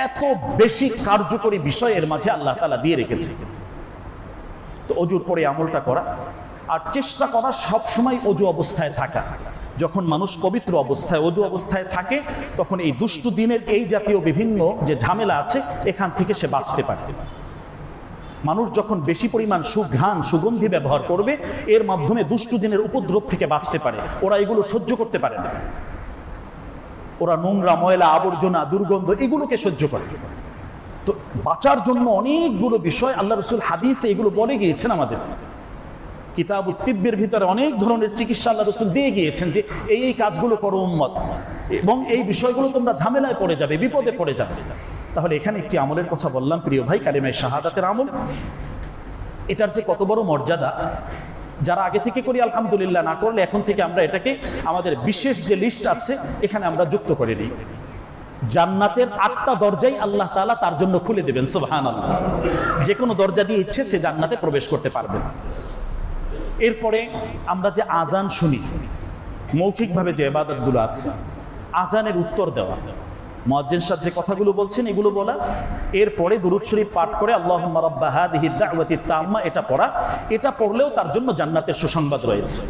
এত বেশি কার্যকরী বিষয় এর মাঝে আল্লাহ তাআলা দিয়ে রেখেছে। তো অজুর পরে আমলটা করা, আর চেষ্টা করা সবসময় অজু অবস্থায় থাকা। যখন মানুষ পবিত্র অবস্থায়, অজু অবস্থায় থাকে, তখন এই দুষ্টু দিনের এই জাতীয় বিভিন্ন যে ঝামেলা আছে এখান থেকে সে বাঁচতে পারবে। মানুষ যখন বেশি পরিমাণ সুঘ্রাণ, সুগন্ধি ব্যবহার করবে, এর মাধ্যমে দুষ্টু দিনের উপদ্রব থেকে বাঁচতে পারে। ওরা এগুলো সহ্য করতে পারে না, ওরা নোংরা, ময়লা, আবর্জনা, দুর্গন্ধ এগুলোকে সহ্য করে। তো বাঁচার জন্য অনেকগুলো বিষয় আল্লাহ রাসূল হাদিসে এগুলো বলে গিয়েছেন আমাদেরকে। কিতাবুত তিব্বের ভিতরে অনেক ধরনের চিকিৎসা আল্লাহ রাসূল দিয়ে গিয়েছেন যে এই কাজগুলো করো উম্মত, এবং এই বিষয়গুলো তোমরা ঝামেলায় পড়ে যাবে, বিপদে পড়ে যাবে। তাহলে এখানে একটি আমলের কথা বললাম প্রিয় ভাই, কালেমায়ে শাহাদাতের আমল। এটার যে কত বড় মর্যাদা, যারা আগে থেকে করি আলহামদুলিল্লাহ, না করলে এখন থেকে আমরা এটাকে আমাদের বিশেষ যে লিস্ট আছে এখানে আমরা যুক্ত করে নিই। জান্নাতের 8টা দরজাই আল্লাহ তাআলা তার জন্য খুলে দেবেন, সুবহানাল্লাহ। যে কোনো দরজা দিয়ে ইচ্ছে সে জান্নাতে প্রবেশ করতে পারবে। এরপরে আমরা যে আজান শুনি, মৌখিকভাবে যে ইবাদতগুলো আছে, আজানের উত্তর দেওয়া, মুয়াজ্জিন সাহেব যে কথাগুলো বলছেন এগুলো বলা, এরপরে দুরূদ শরীফ পাঠ করে আল্লাহুম্মা রাব্বা হাযিহিদ দাওয়াতিত তাম্মা এটা পড়া, এটা পড়লেও তার জন্য জান্নাতের সুসংবাদ রয়েছে।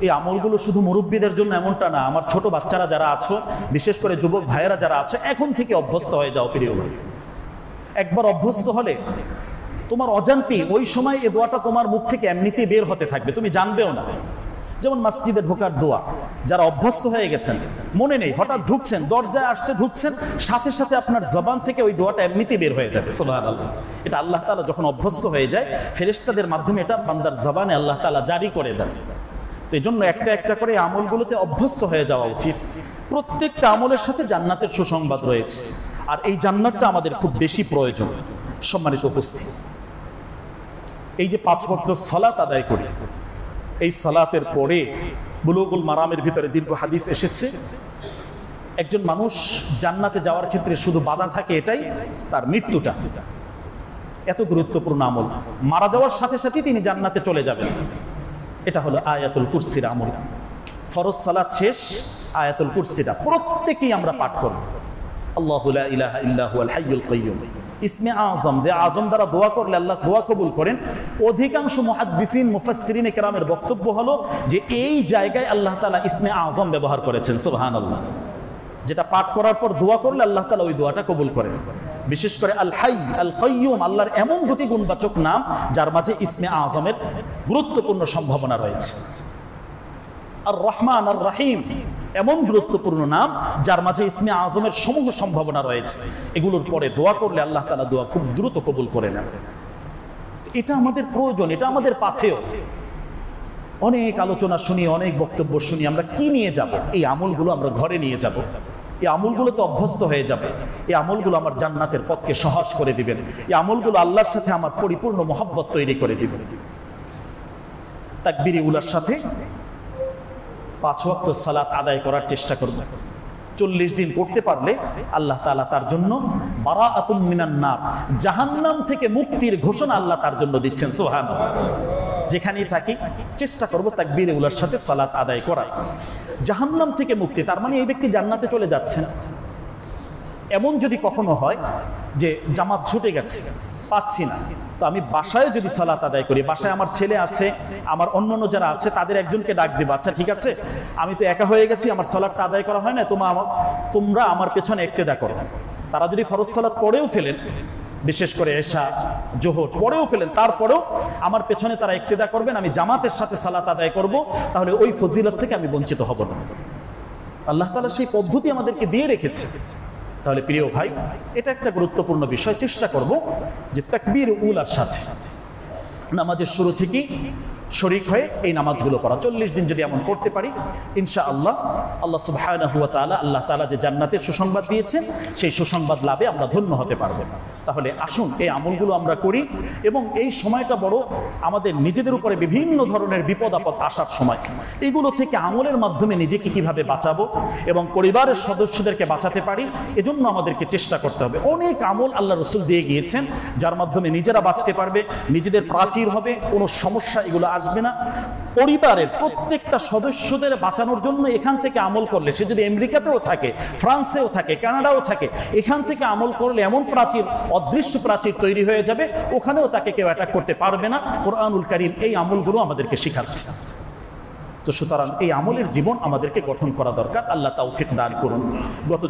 এই আমলগুলো শুধু মুরব্বীদের জন্য এমনটা না, আমার ছোট বাচ্চারা যারা আছো, বিশেষ করে যুবক ভাইয়েরা যারা আছে, এখন থেকে অভ্যস্ত হয়ে যাও প্রিয় ভাই। একবার অভ্যস্ত হলে তোমার অজান্তে ওই সময় এই দোয়াটা তোমার মুখ থেকে এমনিতেই বের হতে থাকবে, তুমি জানবেও না। যেমন মসজিদে ঢোকার দোয়া, যারা অভ্যস্ত হয়ে গেছেন, মনে নেই, হঠাৎ ঢুকছেন, দরজায় আসছে, ঢুকছেন, সাথে সাথে আপনার জবান থেকে ওই দোয়াটা এমনিতেই বের হয়ে যাবে। সুবহানাল্লাহ। এটা আল্লাহ তাআলা যখন অভ্যস্ত হয়ে যায়, ফেরেশতাদের মাধ্যমে এটা বান্দার জবানে আল্লাহ তাআলা জারি করে দেন। তো এই জন্য একটা একটা করে আমলগুলোতে অভ্যস্ত হয়ে যাওয়া উচিত। প্রত্যেকটা আমলের সাথে জান্নাতের সুসংবাদ রয়েছে, আর এই জান্নাতটা আমাদের খুব বেশি প্রয়োজন। সম্মানিত উপস্থিতি, এই যে 5 ওয়াক্ত সালাত আদায় করি, এই সালাতের পরে বুলুগুল মারামের ভিতরে দীর্ঘ হাদিস এসেছে, একজন মানুষ জান্নাতে যাওয়ার ক্ষেত্রে শুধু বাধা থাকে এটাই, তার মৃত্যুটা। এত গুরুত্বপূর্ণ আমল, মারা যাওয়ার সাথে সাথে তিনি জান্নাতে চলে যাবেন। এটা হলো আয়াতুল কুরসির আমল। ফরজ সালাত শেষ, আয়াতুল কুরসিটা প্রত্যেকেই আমরা পাঠ করব। আল্লাহু লা ইলাহা ইল্লা হুয়াল হাইয়ুল কাইয়্যুম, ইসমে আজম, যে আজম দ্বারা দোয়া করলে আল্লাহ দোয়া কবুল করেন। অধিকাংশ মুহাদ্দিসিন মুফাসসিরিন কেরামের বক্তব্য হলো যে এই জায়গায় আল্লাহ তাআলা ইসমে আজম ব্যবহার করেছেন। সুবহানাল্লাহ। যেটা পাঠ করার পর দোয়া করলে আল্লাহ তাআলা ওই দোয়াটা কবুল করেন। বিশেষ করে আল হাই আল কাইয়্যুম, আল্লাহর এমন দুটি গুণবাচক নাম যার মাঝে ইসমে আজমের গুরুত্বপূর্ণ সম্ভাবনা রয়েছে। আর রহমান আর রহিম, এমন গুরুত্বপূর্ণ নাম যার মাঝে ইসমে আজমের সমূহ সম্ভাবনা রয়েছে। এগুলোর পরে দোয়া করলে আল্লাহ তাআলা দোয়া খুব দ্রুত কবুল করে নেন। এটা আমাদের প্রয়োজন, এটা আমাদের পাছেও। অনেক আলোচনা শুনি, অনেক বক্তব্য শুনি, আমরা কি নিয়ে যাব? এই আমলগুলো আমরা ঘরে নিয়ে যাব, এই আমলগুলো তো অভ্যস্ত হয়ে যাবে। এই আমলগুলো আমার জান্নাতের পথকে সহজ করে দিবেন। এই আমলগুলো আল্লাহর সাথে আমার পরিপূর্ণ মহব্বত তৈরি করে দিবেন। তাকবীরে উলার সাথে 5 ওয়াক্ত সালাত আদায় করার চেষ্টা করব। 40 দিন করতে পারলে আল্লাহ তাআলা তার জন্য বারাআতুম মিনান নার, জাহান্নাম থেকে মুক্তির ঘোষণা আল্লাহ তার জন্য দিচ্ছেন। সুবহানাল্লাহ। যেখানেই থাকি চেষ্টা করব তাকবীরে উলার সাথে সালাত আদায় করার। জাহান্নাম থেকে মুক্তি, তার মানে এই ব্যক্তি জান্নাতে চলে যাচ্ছেন। এমন যদি কখনো হয় যে জামাত ছুটে গেছে, পাচ্ছি না, তো আমি বাসায় যদি সালাত আদায় করি, বাসায় আমার ছেলে আছে, আমার অন্যান্য যারা আছে, তাদের একজনকে ডাক দেব, আচ্ছা ঠিক আছে, আমি তো একা হয়ে গেছি, আমার সালাতটা আদায় করা হয় না, তোমরা আমার পেছনে ইক্তেদা করো। তারা যদি ফরজ সালাত পড়েও ফেলেন, বিশেষ করে এশা জোহর পড়েও ফেলেন, তারপরেও আমার পেছনে তারা ইক্তেদা করবেন, আমি জামাতের সাথে সালাত আদায় করব, তাহলে ওই ফজিলত থেকে আমি বঞ্চিত হব না। আল্লাহ তাআলা সেই পদ্ধতি আমাদেরকে দিয়ে রেখেছে। তাহলে প্রিয় ভাই, এটা একটা গুরুত্বপূর্ণ বিষয়। চেষ্টা করব যে তাকবীর উলার সাথে নামাজের শুরু থেকেই শরীক হয়ে এই নামাজগুলো পড়া। 40 দিন যদি এমন করতে পারি, ইনশাআল্লাহ আল্লাহ সুবহানাহু ওয়া তাআলা, আল্লাহ তাআলা যে জান্নাতের সুসংবাদ দিয়েছেন, সেই সুসংবাদ লাভে আমরা ধন্য হতে পারবো। তাহলে আসুন এই আমলগুলো আমরা করি। এবং এই সময়টা বড় আমাদের নিজেদের উপরে বিভিন্ন ধরনের বিপদ আপদ আসার সময়। এগুলো থেকে আমলের মাধ্যমে নিজেকে কিভাবে বাঁচাবো এবং পরিবারের সদস্যদেরকে বাঁচাতে পারি, এজন্য আমাদেরকে চেষ্টা করতে হবে। অনেক আমল আল্লাহ রাসূল দিয়ে গিয়েছেন, যার মাধ্যমে নিজেরা বাঁচতে পারবে, নিজেদের প্রাচীর হবে, কোনো সমস্যা এগুলো আসবে না। পরিবারের প্রত্যেকটা সদস্যদের বাঁচানোর জন্য এখান থেকে আমল করলে, সে যদি আমেরিকাতেও থাকে, ফ্রান্সেও থাকে, কানাডাও থাকে, এখান থেকে আমল করলে এমন প্রাচীর, অদৃশ্য প্রাচীর তৈরি হয়ে যাবে, ওখানেও তাকে কেউ অ্যাটাক করতে পারবে না। কোরআনুল কারীম এই আমলগুলো আমাদেরকে শেখাচ্ছে। তো সুতরাং এই আমলের জীবন আমাদেরকে গঠন করা দরকার। আল্লাহ তৌফিক দান করুন। গত